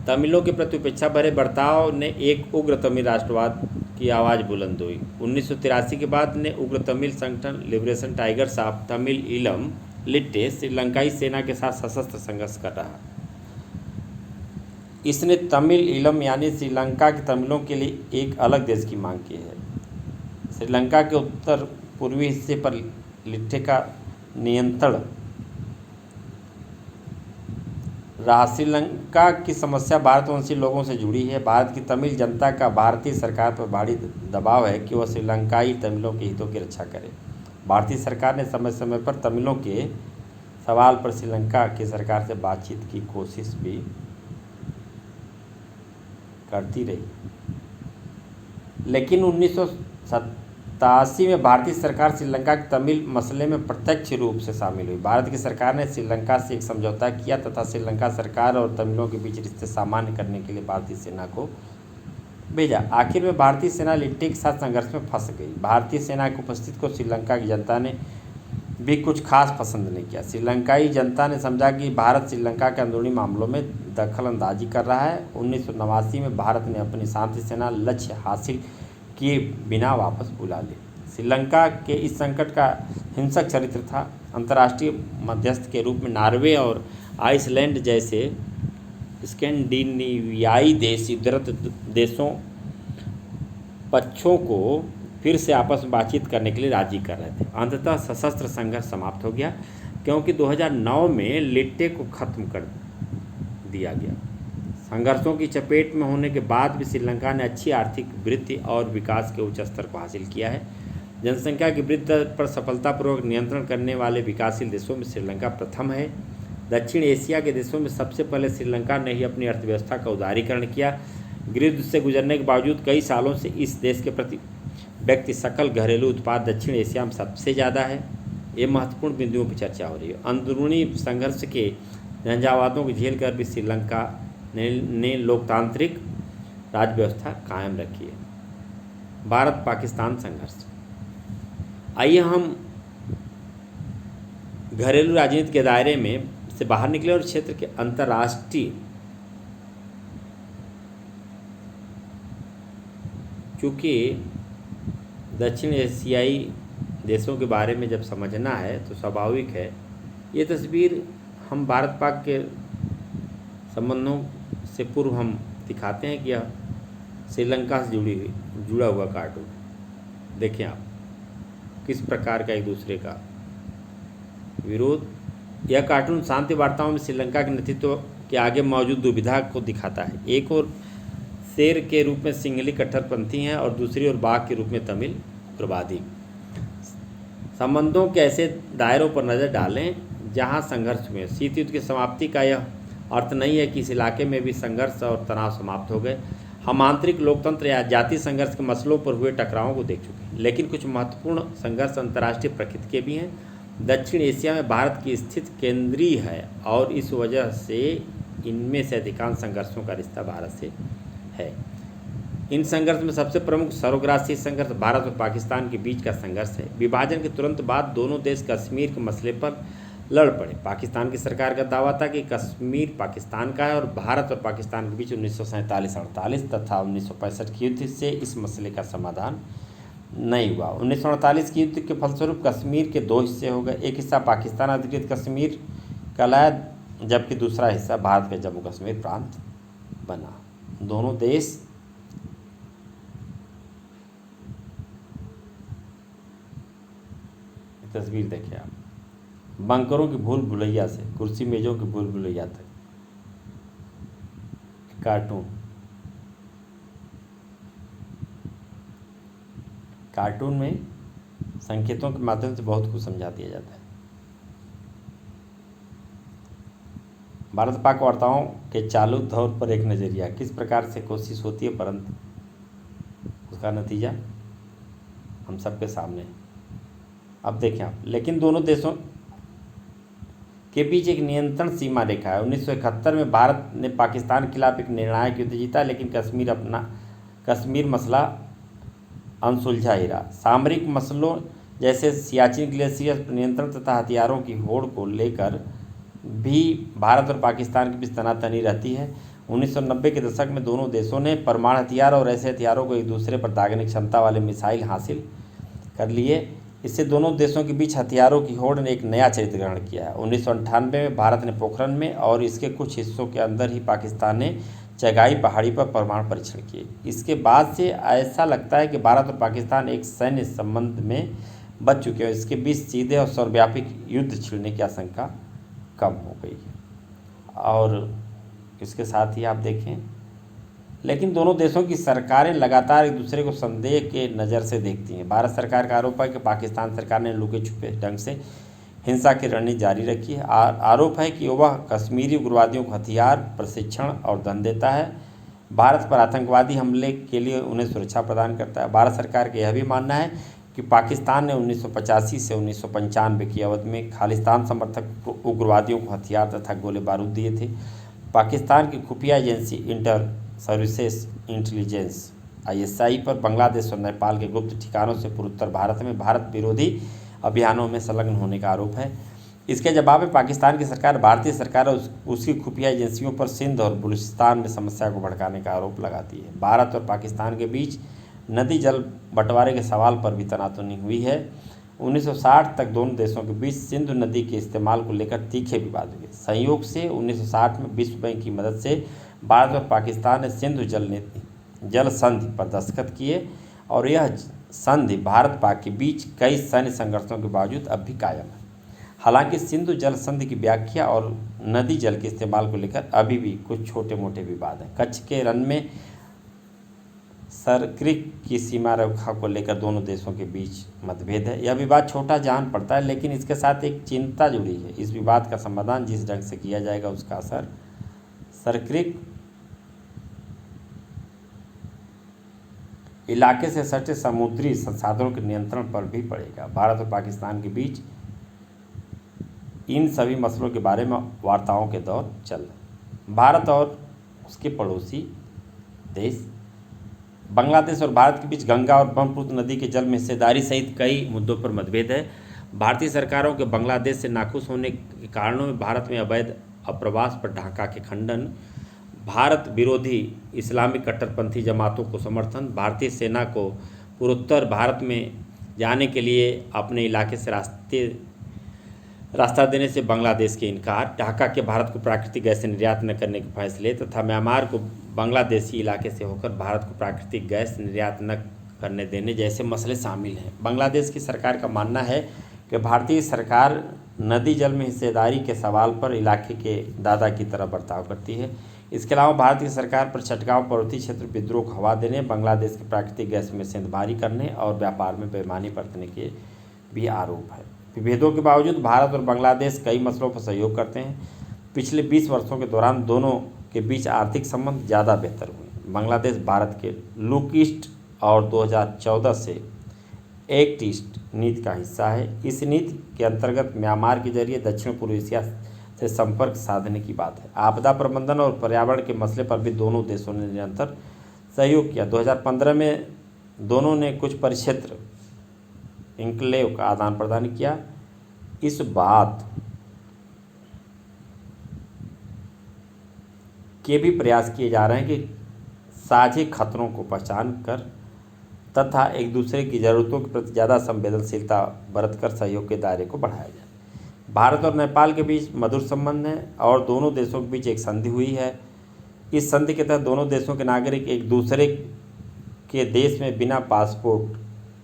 तमिलों के प्रति उपेक्षा भरे बर्ताव ने एक उग्र तमिल राष्ट्रवाद की आवाज़ बुलंद हुई। 1983 के बाद ने उग्र तमिल संगठन liberation tigers of Tamil Eelam LTTE श्रीलंकाई सेना के साथ सशस्त्र संघर्ष कर रहा। इसने तमिल ईलम यानी श्रीलंका के तमिलों के लिए एक अलग देश की मांग की है। श्रीलंका के उत्तर पूर्वी हिस्से पर लिट्टे का नियंत्रण रहा। श्रीलंका की समस्या भारतवंशी लोगों से जुड़ी है। भारत की तमिल जनता का भारतीय सरकार पर भारी दबाव है कि वह श्रीलंकाई तमिलों के हितों की रक्षा करे। भारतीय सरकार ने समय समय पर तमिलों के सवाल पर श्रीलंका की सरकार से बातचीत की कोशिश भी करती रही, लेकिन 1987 में भारतीय सरकार श्रीलंका के तमिल मसले में प्रत्यक्ष रूप से शामिल हुई। भारत की सरकार ने श्रीलंका से एक समझौता किया तथा श्रीलंका सरकार और तमिलों के बीच रिश्ते सामान्य करने के लिए भारतीय सेना को भेजा। आखिर में भारतीय सेना लिट्टे के साथ संघर्ष में फंस गई। भारतीय सेना की उपस्थिति को श्रीलंका की जनता ने भी कुछ खास पसंद नहीं किया। श्रीलंकाई जनता ने समझा कि भारत श्रीलंका के अंदरूनी मामलों में दखल अंदाजी कर रहा है। 1989 में भारत ने अपनी शांति सेना लक्ष्य हासिल किए बिना वापस बुला ली। श्रीलंका के इस संकट का हिंसक चरित्र था। अंतर्राष्ट्रीय मध्यस्थ के रूप में नॉर्वे और आइसलैंड जैसे स्कैंडिनेवियाई देश युद्धरत देशों पक्षों को फिर से आपस में बातचीत करने के लिए राजी कर रहे थे। अंततः सशस्त्र संघर्ष समाप्त हो गया, क्योंकि 2009 में लिट्टे को खत्म कर दिया गया। संघर्षों की चपेट में होने के बाद भी श्रीलंका ने अच्छी आर्थिक वृद्धि और विकास के उच्च स्तर को हासिल किया है। जनसंख्या की वृद्धि दर पर सफलतापूर्वक नियंत्रण करने वाले विकासशील देशों में श्रीलंका प्रथम है। दक्षिण एशिया के देशों में सबसे पहले श्रीलंका ने ही अपनी अर्थव्यवस्था का उदारीकरण किया। गृह से गुजरने के बावजूद कई सालों से इस देश के प्रति व्यक्ति सकल घरेलू उत्पाद दक्षिण एशिया में सबसे ज़्यादा है। ये महत्वपूर्ण बिंदुओं पर चर्चा हो रही है। अंदरूनी संघर्ष के झंझावातों को झेल कर भी श्रीलंका ने लोकतांत्रिक राज्य व्यवस्था कायम रखी है। भारत पाकिस्तान संघर्ष। आइए हम घरेलू राजनीति के दायरे में से बाहर निकले और क्षेत्र के अंतर्राष्ट्रीय, चूँकि दक्षिण एशियाई देशों के बारे में जब समझना है तो स्वाभाविक है। ये तस्वीर हम भारत पाक के संबंधों से पूर्व हम दिखाते हैं कि यह श्रीलंका से जुड़ा हुआ कार्टून। देखें आप किस प्रकार का एक दूसरे का विरोध। यह कार्टून शांति वार्ताओं में श्रीलंका के नेतृत्व के आगे मौजूद दुविधा को दिखाता है। एक और शेर के रूप में सिंहली कट्टरपंथी हैं और दूसरी ओर बाघ के रूप में तमिल उग्रवादी। संबंधों के ऐसे दायरों पर नज़र डालें जहां संघर्ष हुए। शीत युद्ध की समाप्ति का यह अर्थ नहीं है कि इस इलाके में भी संघर्ष और तनाव समाप्त हो गए। हम आंतरिक लोकतंत्र या जातीय संघर्ष के मसलों पर हुए टकरावों को देख चुके हैं, लेकिन कुछ महत्वपूर्ण संघर्ष अंतर्राष्ट्रीय प्रकृति के भी हैं। दक्षिण एशिया में भारत की स्थिति केंद्रीय है और इस वजह से इनमें से अधिकांश संघर्षों का रिश्ता भारत से है। इन संघर्ष में सबसे प्रमुख सर्वग्रासी संघर्ष भारत और पाकिस्तान के बीच का संघर्ष है। विभाजन के तुरंत बाद दोनों देश कश्मीर के मसले पर लड़ पड़े। पाकिस्तान की सरकार का दावा था कि कश्मीर पाकिस्तान का है और भारत और पाकिस्तान के बीच 1947-48 तथा 1965 के युद्ध से इस मसले का समाधान नहीं हुआ। 1948 के युद्ध के फलस्वरूप कश्मीर के दो हिस्से हो गए। एक हिस्सा पाकिस्तान अधिकृत कश्मीर कहलाया जबकि दूसरा हिस्सा भारत का जम्मू कश्मीर प्रांत बना। दोनों देश तस्वीर देखें आप, बंकरों की भूल भुलैया से कुर्सी मेजों की भूल भुलैया तक। कार्टून में संकेतों के माध्यम से बहुत कुछ समझा दिया जाता है। भारत पाक वार्ताओं के चालू दौर पर एक नज़रिया, किस प्रकार से कोशिश होती है परंतु उसका नतीजा हम सबके सामने है। अब देखें आप, लेकिन दोनों देशों के बीच एक नियंत्रण सीमा रेखा है। 1971 में भारत ने पाकिस्तान के खिलाफ एक निर्णायक युद्ध जीता, लेकिन कश्मीर मसला अनसुलझा ही रहा। सामरिक मसलों जैसे सियाचिन ग्लेशियर पर नियंत्रण तथा हथियारों की होड़ को लेकर भी भारत और पाकिस्तान के बीच तनातनी रहती है। 1990 के दशक में दोनों देशों ने परमाणु हथियार और ऐसे हथियारों को एक दूसरे पर दागने की क्षमता वाले मिसाइल हासिल कर लिए। इससे दोनों देशों के बीच हथियारों की होड़ ने एक नया चरित्र ग्रहण किया है। 1998 में भारत ने पोखरण में और इसके कुछ हिस्सों के अंदर ही पाकिस्तान ने चगाई पहाड़ी पर परमाणु परीक्षण किए। इसके बाद से ऐसा लगता है कि भारत और पाकिस्तान एक सैन्य संबंध में बच चुके हैं। इसके बीच सीधे और सर्वव्यापी युद्ध छिड़ने की आशंका कम हो गई है। और इसके साथ ही आप देखें, लेकिन दोनों देशों की सरकारें लगातार एक दूसरे को संदेह के नज़र से देखती हैं। भारत सरकार का आरोप है कि पाकिस्तान सरकार ने लुके छुपे ढंग से हिंसा की रणनीति जारी रखी है। आरोप है कि वह कश्मीरी उग्रवादियों को हथियार, प्रशिक्षण और धन देता है। भारत पर आतंकवादी हमले के लिए उन्हें सुरक्षा प्रदान करता है। भारत सरकार का यह भी मानना है कि पाकिस्तान ने 1985 से 1995 की अवधि में खालिस्तान समर्थक उग्रवादियों को हथियार तथा गोले बारूद दिए थे। पाकिस्तान की खुफिया agency inter services intelligence ISI पर बांग्लादेश और नेपाल के गुप्त ठिकानों से पूर्वोत्तर भारत में भारत विरोधी अभियानों में संलग्न होने का आरोप है। इसके जवाब में पाकिस्तान की सरकार भारतीय सरकार और उसकी खुफिया एजेंसियों पर सिंध और बलूचिस्तान में समस्या को भड़काने का आरोप लगाती है। भारत और पाकिस्तान के बीच नदी जल बंटवारे के सवाल पर भी तनातनी हुई है। 1960 तक दोनों देशों के बीच सिंधु नदी के इस्तेमाल को लेकर तीखे विवाद हुए। संयोग से 1960 में विश्व बैंक की मदद से भारत और पाकिस्तान ने सिंधु जल संधि पर दस्तखत किए और यह संधि भारत पाक के बीच कई सैन्य संघर्षों के बावजूद अब भी कायम है। हालांकि सिंधु जल संधि की व्याख्या और नदी जल के इस्तेमाल को लेकर अभी भी कुछ छोटे मोटे विवाद हैं। कच्छ के रण में सरक्रिक की सीमा रेखा को लेकर दोनों देशों के बीच मतभेद है। यह विवाद छोटा जान पड़ता है, लेकिन इसके साथ एक चिंता जुड़ी है। इस विवाद का समाधान जिस ढंग से किया जाएगा उसका असर सरक्रिक इलाके से सटे समुद्री संसाधनों के नियंत्रण पर भी पड़ेगा। भारत और पाकिस्तान के बीच इन सभी मसलों के बारे में वार्ताओं के दौर चल रहे। भारत और उसके पड़ोसी देश बांग्लादेश और भारत के बीच गंगा और ब्रह्मपुत्र नदी के जल में हिस्सेदारी सहित कई मुद्दों पर मतभेद है। भारतीय सरकारों के बांग्लादेश से नाखुश होने के कारणों में भारत में अवैध अप्रवास पर ढाका के खंडन, भारत विरोधी इस्लामिक कट्टरपंथी जमातों को समर्थन, भारतीय सेना को पूर्वोत्तर भारत में जाने के लिए अपने इलाके से रास्ता देने से बांग्लादेश के इनकार, ढाका के भारत को प्राकृतिक गैस निर्यात न करने के फैसले तथा म्यांमार को बांग्लादेशी इलाके से होकर भारत को प्राकृतिक गैस निर्यात न करने देने जैसे मसले शामिल हैं। बांग्लादेश की सरकार का मानना है कि भारतीय सरकार नदी जल में हिस्सेदारी के सवाल पर इलाके के दादा की तरह बर्ताव करती है। इसके अलावा भारतीय सरकार पर चटगांव पर्वतीय क्षेत्र विद्रोह को हवा देने, बांग्लादेश के प्राकृतिक गैस में सेंधमारी करने और व्यापार में बेईमानी बरतने के भी आरोप है। विभेदों के बावजूद भारत और बांग्लादेश कई मसलों पर सहयोग करते हैं। पिछले 20 वर्षों के दौरान दोनों के बीच आर्थिक संबंध ज़्यादा बेहतर हुए। बांग्लादेश भारत के लुक ईस्ट और 2014 से एक्ट ईस्ट नीति का हिस्सा है। इस नीति के अंतर्गत म्यांमार के जरिए दक्षिण पूर्व एशिया से संपर्क साधने की बात है। आपदा प्रबंधन और पर्यावरण के मसले पर भी दोनों देशों ने निरंतर सहयोग किया। 2015 में दोनों ने कुछ परिक्षेत्र इंक्लेव का आदान प्रदान किया। इस बात के भी प्रयास किए जा रहे हैं कि साझे खतरों को पहचान कर तथा एक दूसरे की ज़रूरतों के प्रति ज़्यादा संवेदनशीलता बरत कर सहयोग के दायरे को बढ़ाया जाए। भारत और नेपाल के बीच मधुर संबंध है और दोनों देशों के बीच एक संधि हुई है। इस संधि के तहत दोनों देशों के नागरिक एक दूसरे के देश में बिना पासपोर्ट,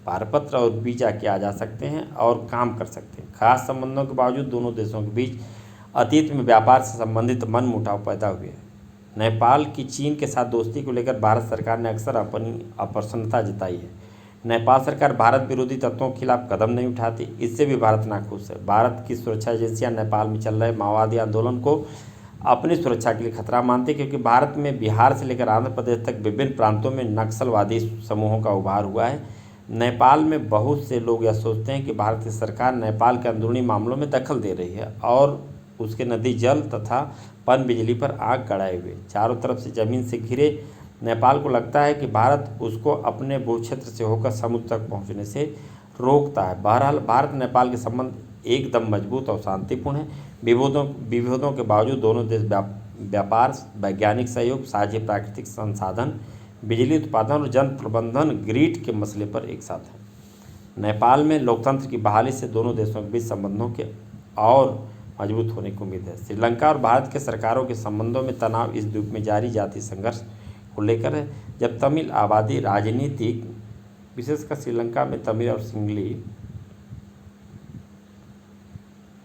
पारपत्र और वीजा के आ जा सकते हैं और काम कर सकते हैं। खास संबंधों के बावजूद दोनों देशों के बीच अतीत में व्यापार से संबंधित मनमुटाव पैदा हुए हैं। नेपाल की चीन के साथ दोस्ती को लेकर भारत सरकार ने अक्सर अपनी अप्रसन्नता जताई है। नेपाल सरकार भारत विरोधी तत्वों के खिलाफ कदम नहीं उठाती, इससे भी भारत नाखुश है। भारत की सुरक्षा एजेंसियां नेपाल में चल रहे माओवादी आंदोलन को अपनी सुरक्षा के लिए खतरा मानती, क्योंकि भारत में बिहार से लेकर आंध्र प्रदेश तक विभिन्न प्रांतों में नक्सलवादी समूहों का उभार हुआ है। नेपाल में बहुत से लोग यह सोचते हैं कि भारत की सरकार नेपाल के अंदरूनी मामलों में दखल दे रही है और उसके नदी जल तथा पन बिजली पर आग गड़ाए हुए चारों तरफ से जमीन से घिरे नेपाल को लगता है कि भारत उसको अपने भू क्षेत्र से होकर समुद्र तक पहुंचने से रोकता है। बहरहाल भारत नेपाल के संबंध एकदम मजबूत और शांतिपूर्ण है। विभेदों के बावजूद दोनों देश व्यापार, वैज्ञानिक सहयोग, साझे प्राकृतिक संसाधन, बिजली उत्पादन और जन प्रबंधन ग्रिड के मसले पर एक साथ हैं। नेपाल में लोकतंत्र की बहाली से दोनों देशों के बीच संबंधों के और मजबूत होने की उम्मीद है। श्रीलंका और भारत के सरकारों के संबंधों में तनाव इस द्वीप में जारी जातीय संघर्ष को लेकर है। जब तमिल आबादी राजनीतिक, विशेषकर श्रीलंका में तमिल और सिंगली,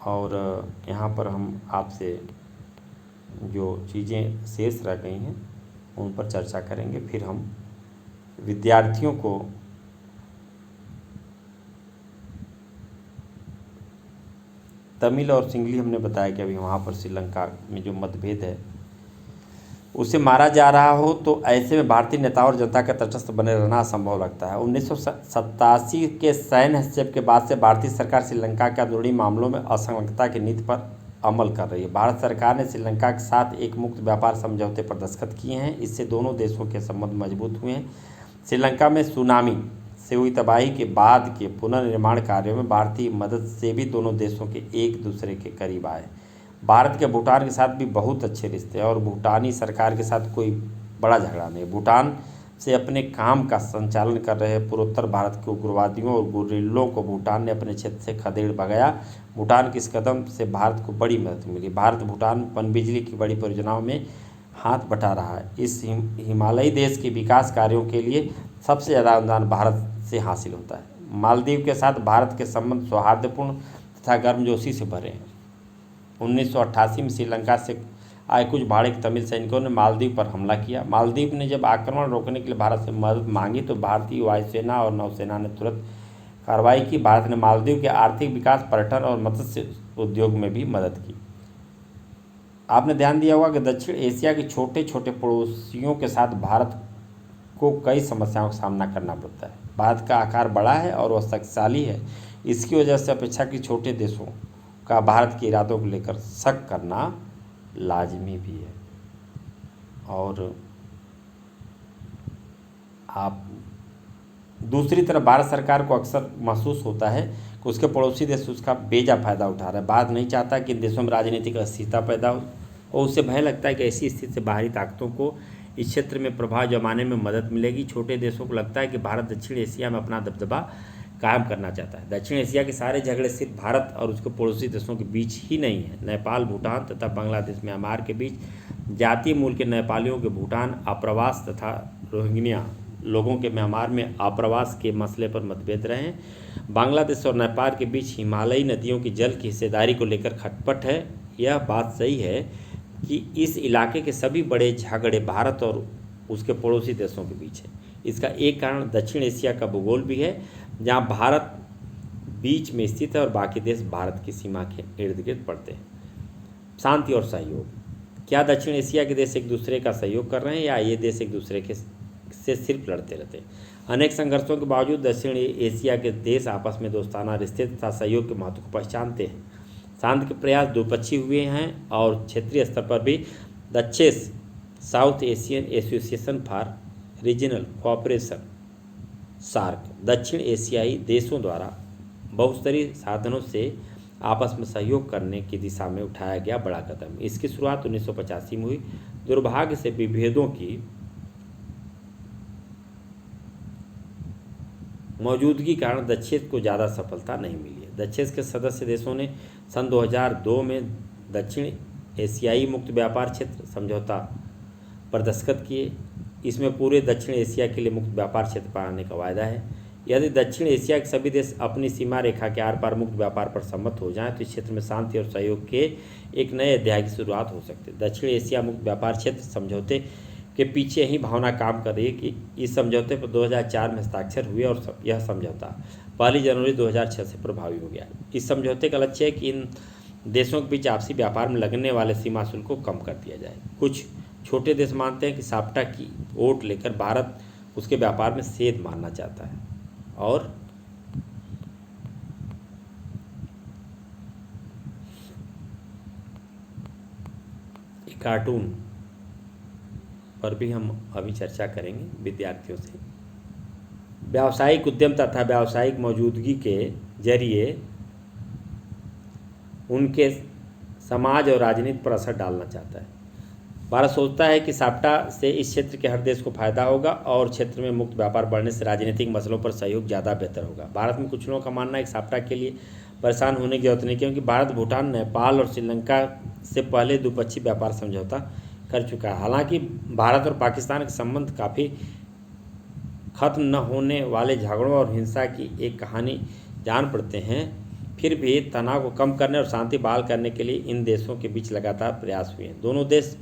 और यहाँ पर हम आपसे जो चीज़ें शेष रह गई हैं उन पर चर्चा करेंगे। फिर हम विद्यार्थियों को तमिल और सिंगली हमने बताया कि अभी वहाँ पर श्रीलंका में जो मतभेद है उसे मारा जा रहा हो तो ऐसे में भारतीय नेताओं और जनता का तटस्थ बने रहना असंभव लगता है। 1987 के सैन्य हस्तक्षेप के बाद से भारतीय सरकार श्रीलंका के अंदरूनी मामलों में असंलग्नता की नीति पर अमल कर रही है। भारत सरकार ने श्रीलंका के साथ एक मुक्त व्यापार समझौते पर दस्तखत किए हैं। इससे दोनों देशों के संबंध मजबूत हुए हैं। श्रीलंका में सुनामी से हुई तबाही के बाद के पुनर्निर्माण कार्यों में भारतीय मदद से भी दोनों देशों के एक दूसरे के करीब आए। भारत के भूटान के साथ भी बहुत अच्छे रिश्ते हैं और भूटानी सरकार के साथ कोई बड़ा झगड़ा नहीं। भूटान से अपने काम का संचालन कर रहे पूर्वोत्तर भारत के उग्रवादियों और गुर्रिल्लों को भूटान ने अपने क्षेत्र से खदेड़ भगाया। भूटान के इस कदम से भारत को बड़ी मदद मिली। भारत भूटान पनबिजली की बड़ी परियोजनाओं में हाथ बटा रहा है। इस हिमालयी देश के विकास कार्यों के लिए सबसे ज़्यादा अनुदान भारत से हासिल होता है। मालदीव के साथ भारत के संबंध सौहार्दपूर्ण तथा गर्मजोशी से भरे हैं। 1988 में श्रीलंका से आए कुछ भाड़े तमिल सैनिकों ने मालदीव पर हमला किया। मालदीव ने जब आक्रमण रोकने के लिए भारत से मदद मांगी तो भारतीय वायुसेना और नौसेना ने तुरंत कार्रवाई की। भारत ने मालदीव के आर्थिक विकास, पर्यटन और मत्स्य उद्योग में भी मदद की। आपने ध्यान दिया होगा कि दक्षिण एशिया के छोटे छोटे पड़ोसियों के साथ भारत को कई समस्याओं का सामना करना पड़ता है। भारत का आकार बड़ा है और वह शक्तिशाली है। इसकी वजह से अपेक्षाकृत छोटे देशों का भारत के इरादों को लेकर शक करना लाजमी भी है। और आप दूसरी तरफ भारत सरकार को अक्सर महसूस होता है कि उसके पड़ोसी देश उसका बेजा फायदा उठा रहा है। भारत नहीं चाहता कि इन देशों में राजनीतिक अस्थिरता पैदा हो और उसे भय लगता है कि ऐसी स्थिति से बाहरी ताकतों को इस क्षेत्र में प्रभाव जमाने में मदद मिलेगी। छोटे देशों को लगता है कि भारत दक्षिण एशिया में अपना दबदबा कायम करना चाहता है। दक्षिण एशिया के सारे झगड़े सिर्फ भारत और उसके पड़ोसी देशों के बीच ही नहीं है। नेपाल, भूटान तथा बांग्लादेश, म्यांमार के बीच जातीय मूल के नेपालियों के भूटान आप्रवास तथा रोहिंग्या लोगों के म्यांमार में आप्रवास के मसले पर मतभेद रहे हैं। बांग्लादेश और नेपाल के बीच हिमालयी नदियों की जल की हिस्सेदारी को लेकर खटपट है। यह बात सही है कि इस इलाके के सभी बड़े झगड़े भारत और उसके पड़ोसी देशों के बीच है। इसका एक कारण दक्षिण एशिया का भूगोल भी है, जहां भारत बीच में स्थित है और बाकी देश भारत की सीमा के इर्द गिर्द पड़ते हैं। शांति और सहयोग, क्या दक्षिण एशिया के देश एक दूसरे का सहयोग कर रहे हैं या ये देश एक दूसरे के से सिर्फ लड़ते रहते हैं। अनेक संघर्षों के बावजूद दक्षिण एशिया के देश आपस में दोस्ताना रिश्ते तथा सहयोग के महत्व को पहचानते हैं। शांति के प्रयास द्विपक्षीय हुए हैं और क्षेत्रीय स्तर पर भी दक्षिण South Asian Association for Regional Cooperation SAARC दक्षिण एशियाई देशों द्वारा बहुस्तरीय साधनों से आपस में सहयोग करने की दिशा में उठाया गया बड़ा कदम। इसकी शुरुआत 1985 में हुई। दुर्भाग्य से विभेदों की मौजूदगी कारण दक्षिण को ज़्यादा सफलता नहीं मिली है। दक्षिण के सदस्य देशों ने सन 2002 में दक्षिण एशियाई मुक्त व्यापार क्षेत्र समझौता पर दस्तखत किए। इसमें पूरे दक्षिण एशिया के लिए मुक्त व्यापार क्षेत्र बनाने का वायदा है। यदि दक्षिण एशिया के सभी देश अपनी सीमा रेखा के आर पार मुक्त व्यापार पर सम्मत हो जाएं तो इस क्षेत्र में शांति और सहयोग के एक नए अध्याय की शुरुआत हो सकती है। दक्षिण एशिया मुक्त व्यापार क्षेत्र समझौते के पीछे ही भावना काम कर रही है कि इस समझौते पर 2004 में हस्ताक्षर हुए और यह समझौता 1 जनवरी 2006 से प्रभावी हो गया। इस समझौते का लक्ष्य है कि इन देशों के बीच आपसी व्यापार में लगने वाले सीमा शुल्क को कम कर दिया जाए। कुछ छोटे देश मानते हैं कि साप्टा की ओट लेकर भारत उसके व्यापार में सेध मारना चाहता है और कार्टून पर भी हम अभी चर्चा करेंगे विद्यार्थियों से। व्यावसायिक उद्यम तथा व्यावसायिक मौजूदगी के जरिए उनके समाज और राजनीति पर असर डालना चाहता है। भारत सोचता है कि साप्टा से इस क्षेत्र के हर देश को फायदा होगा और क्षेत्र में मुक्त व्यापार बढ़ने से राजनीतिक मसलों पर सहयोग ज़्यादा बेहतर होगा। भारत में कुछ लोगों का मानना है कि साप्टा के लिए परेशान होने की जरूरत नहीं, क्योंकि भारत भूटान, नेपाल और श्रीलंका से पहले द्विपक्षीय व्यापार समझौता कर चुका है। हालांकि भारत और पाकिस्तान के संबंध काफ़ी खत्म न होने वाले झगड़ों और हिंसा की एक कहानी जान पड़ते हैं, फिर भी तनाव को कम करने और शांति बहाल करने के लिए इन देशों के बीच लगातार प्रयास हुए हैं। दोनों देश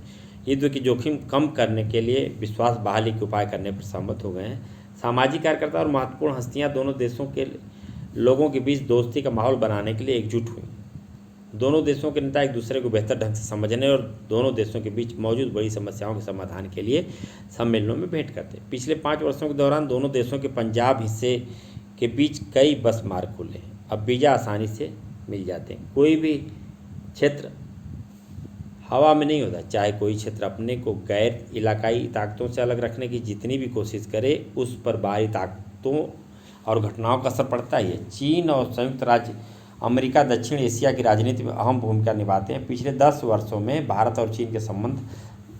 युद्ध की जोखिम कम करने के लिए विश्वास बहाली के उपाय करने पर सहमत हो गए हैं। सामाजिक कार्यकर्ता और महत्वपूर्ण हस्तियां दोनों देशों के लोगों के बीच दोस्ती का माहौल बनाने के लिए एकजुट हुई। दोनों देशों के नेता एक दूसरे को बेहतर ढंग से समझने और दोनों देशों के बीच मौजूद बड़ी समस्याओं के समाधान के लिए सम्मेलनों में भेंट करते हैं। पिछले 5 वर्षों के दौरान दोनों देशों के पंजाब हिस्से के बीच कई बस मार्ग खुले हैं। अब वीज़ा आसानी से मिल जाते हैं। कोई भी क्षेत्र हवा में नहीं होता। चाहे कोई क्षेत्र अपने को गैर इलाकाई ताकतों से अलग रखने की जितनी भी कोशिश करे, उस पर बाहरी ताकतों और घटनाओं का असर पड़ता ही है। चीन और संयुक्त राज्य अमेरिका दक्षिण एशिया की राजनीति में अहम भूमिका निभाते हैं। पिछले 10 वर्षों में भारत और चीन के संबंध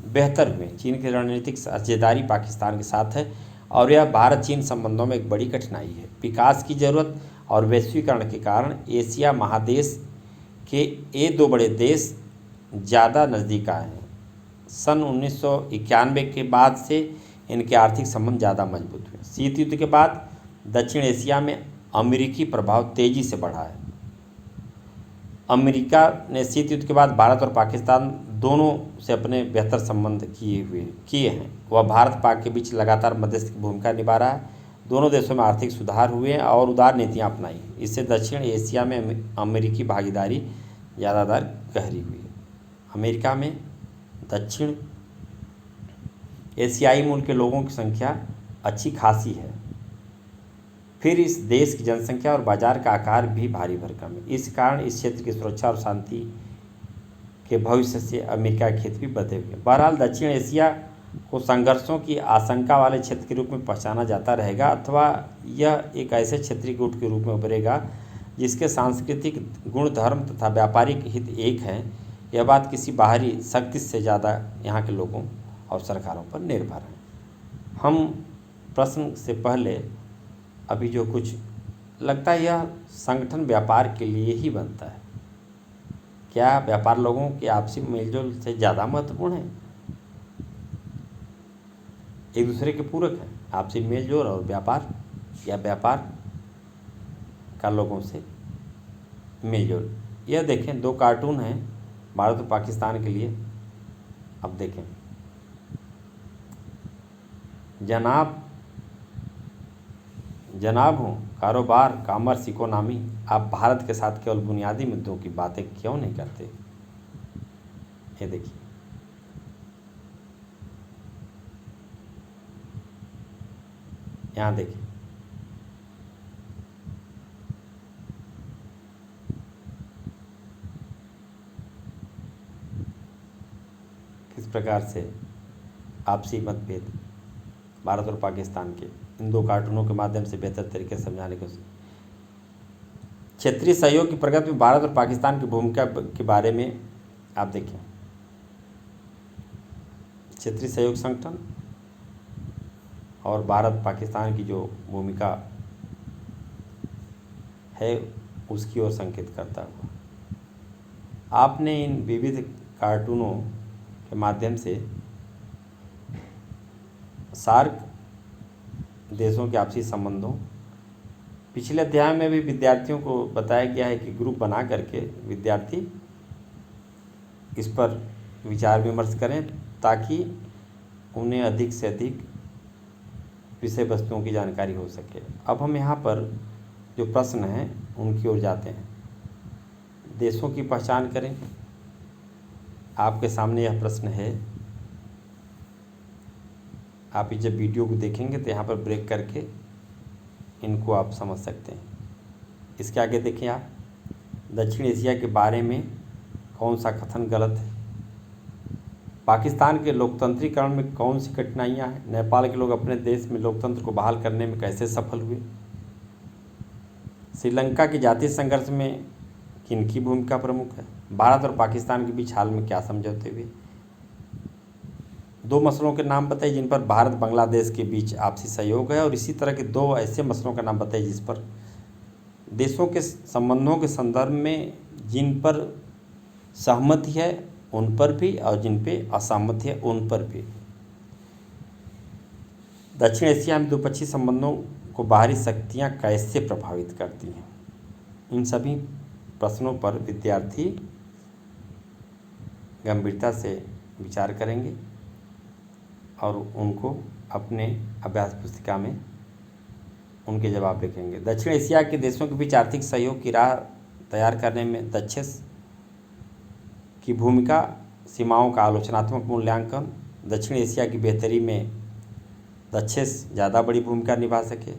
बेहतर हुए। चीन की रणनीतिक साझेदारी पाकिस्तान के साथ है और यह भारत चीन संबंधों में एक बड़ी कठिनाई है। विकास की जरूरत और वैश्वीकरण के कारण एशिया महादेश के ये 2 बड़े देश ज़्यादा नज़दीक आए हैं। सन 1991 के बाद से इनके आर्थिक संबंध ज़्यादा मजबूत हुए। शीत युद्ध के बाद दक्षिण एशिया में अमेरिकी प्रभाव तेज़ी से बढ़ा है। अमेरिका ने शीत युद्ध के बाद भारत और पाकिस्तान दोनों से अपने बेहतर संबंध किए हैं। वह भारत पाक के बीच लगातार मध्यस्थ की भूमिका निभा रहा है। दोनों देशों में आर्थिक सुधार हुए हैं और उदार नीतियाँ अपनाई। इससे दक्षिण एशिया में अमेरिकी भागीदारी ज़्यादातर गहरी हुई है। अमेरिका में दक्षिण एशियाई मूल के लोगों की संख्या अच्छी खासी है। फिर इस देश की जनसंख्या और बाजार का आकार भी भारी भरकम है। इस कारण इस क्षेत्र की सुरक्षा और शांति के भविष्य से अमेरिका के हित भी बधे हुए हैं। बहरहाल दक्षिण एशिया को संघर्षों की आशंका वाले क्षेत्र के रूप में पहचाना जाता रहेगा, अथवा यह एक ऐसे क्षेत्रीय गुट के रूप में उभरेगा जिसके सांस्कृतिक गुण, धर्म तथा व्यापारिक हित एक हैं। यह बात किसी बाहरी शक्ति से ज़्यादा यहाँ के लोगों और सरकारों पर निर्भर है। हम प्रश्न से पहले अभी जो कुछ लगता है, यह संगठन व्यापार के लिए ही बनता है। क्या व्यापार लोगों के आपसी मेलजोल से ज़्यादा महत्वपूर्ण है? एक दूसरे के पूरक हैं आपसी मेलजोल और व्यापार, या व्यापार का लोगों से मेलजोल? यह देखें, 2 कार्टून हैं भारत और पाकिस्तान के लिए। अब देखें, जनाब हूँ कारोबार, कॉमर्स, इकोनॉमी, आप भारत के साथ केवल बुनियादी मुद्दों की बातें क्यों नहीं करते? ये देखिए, यहाँ देखिए, किस प्रकार से आपसी मतभेद भारत और पाकिस्तान के इन दो कार्टूनों के माध्यम से बेहतर तरीके से समझाने की कोशिश। क्षेत्रीय सहयोग की प्रगति में भारत और पाकिस्तान की भूमिका के बारे में आप देखें। क्षेत्रीय सहयोग संगठन और भारत पाकिस्तान की जो भूमिका है उसकी ओर संकेत करता हुआ आपने इन विविध कार्टूनों के माध्यम से सार्क देशों के आपसी संबंधों, पिछले अध्याय में भी विद्यार्थियों को बताया गया है कि ग्रुप बना करके विद्यार्थी इस पर विचार विमर्श करें ताकि उन्हें अधिक से अधिक विषय वस्तुओं की जानकारी हो सके। अब हम यहाँ पर जो प्रश्न हैं उनकी ओर जाते हैं। देशों की पहचान करें। आपके सामने यह प्रश्न है। आप जब वीडियो को देखेंगे तो यहाँ पर ब्रेक करके इनको आप समझ सकते हैं। इसके आगे देखें आप, दक्षिण एशिया के बारे में कौन सा कथन गलत है? पाकिस्तान के लोकतंत्रीकरण में कौन सी कठिनाइयाँ हैं? नेपाल के लोग अपने देश में लोकतंत्र को बहाल करने में कैसे सफल हुए? श्रीलंका के जातीय संघर्ष में किनकी भूमिका प्रमुख है? भारत और पाकिस्तान के बीच हाल में क्या समझौते हुए? दो मसलों के नाम बताइए जिन पर भारत बांग्लादेश के बीच आपसी सहयोग है, और इसी तरह के दो ऐसे मसलों का नाम बताइए जिस पर देशों के संबंधों के संदर्भ में जिन पर सहमति है उन पर भी और जिन पे असहमति है उन पर भी। दक्षिण एशिया में द्विपक्षीय संबंधों को बाहरी शक्तियां कैसे प्रभावित करती हैं? इन सभी प्रश्नों पर विद्यार्थी गंभीरता से विचार करेंगे और उनको अपने अभ्यास पुस्तिका में उनके जवाब लिखेंगे। दक्षिण एशिया के देशों के बीच आर्थिक सहयोग की राह तैयार करने में दक्षेस की भूमिका, सीमाओं का आलोचनात्मक मूल्यांकन, दक्षिण एशिया की बेहतरी में दक्षेस ज़्यादा बड़ी भूमिका निभा सके।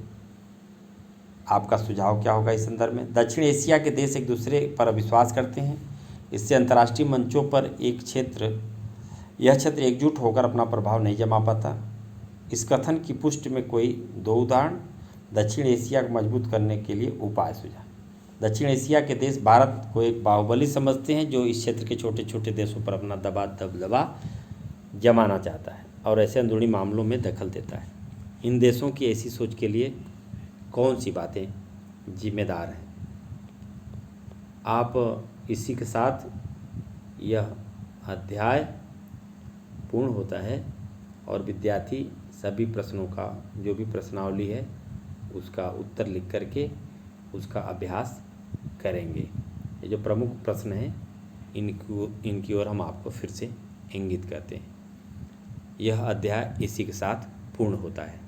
आपका सुझाव क्या होगा इस संदर्भ में? दक्षिण एशिया के देश एक दूसरे पर अविश्वास करते हैं, इससे अंतर्राष्ट्रीय मंचों पर यह क्षेत्र एकजुट होकर अपना प्रभाव नहीं जमा पाता। इस कथन की पुष्टि में कोई दो उदाहरण, दक्षिण एशिया को मजबूत करने के लिए उपाय सुझाव। दक्षिण एशिया के देश भारत को एक बाहुबली समझते हैं जो इस क्षेत्र के छोटे छोटे देशों पर अपना दबदबा जमाना चाहता है और ऐसे अंदरूनी मामलों में दखल देता है। इन देशों की ऐसी सोच के लिए कौन सी बातें जिम्मेदार हैं? आप इसी के साथ यह अध्याय पूर्ण होता है और विद्यार्थी सभी प्रश्नों का जो भी प्रश्नावली है उसका उत्तर लिख करके उसका अभ्यास करेंगे। ये जो प्रमुख प्रश्न हैं इनकी ओर हम आपको फिर से इंगित करते हैं। यह अध्याय इसी के साथ पूर्ण होता है।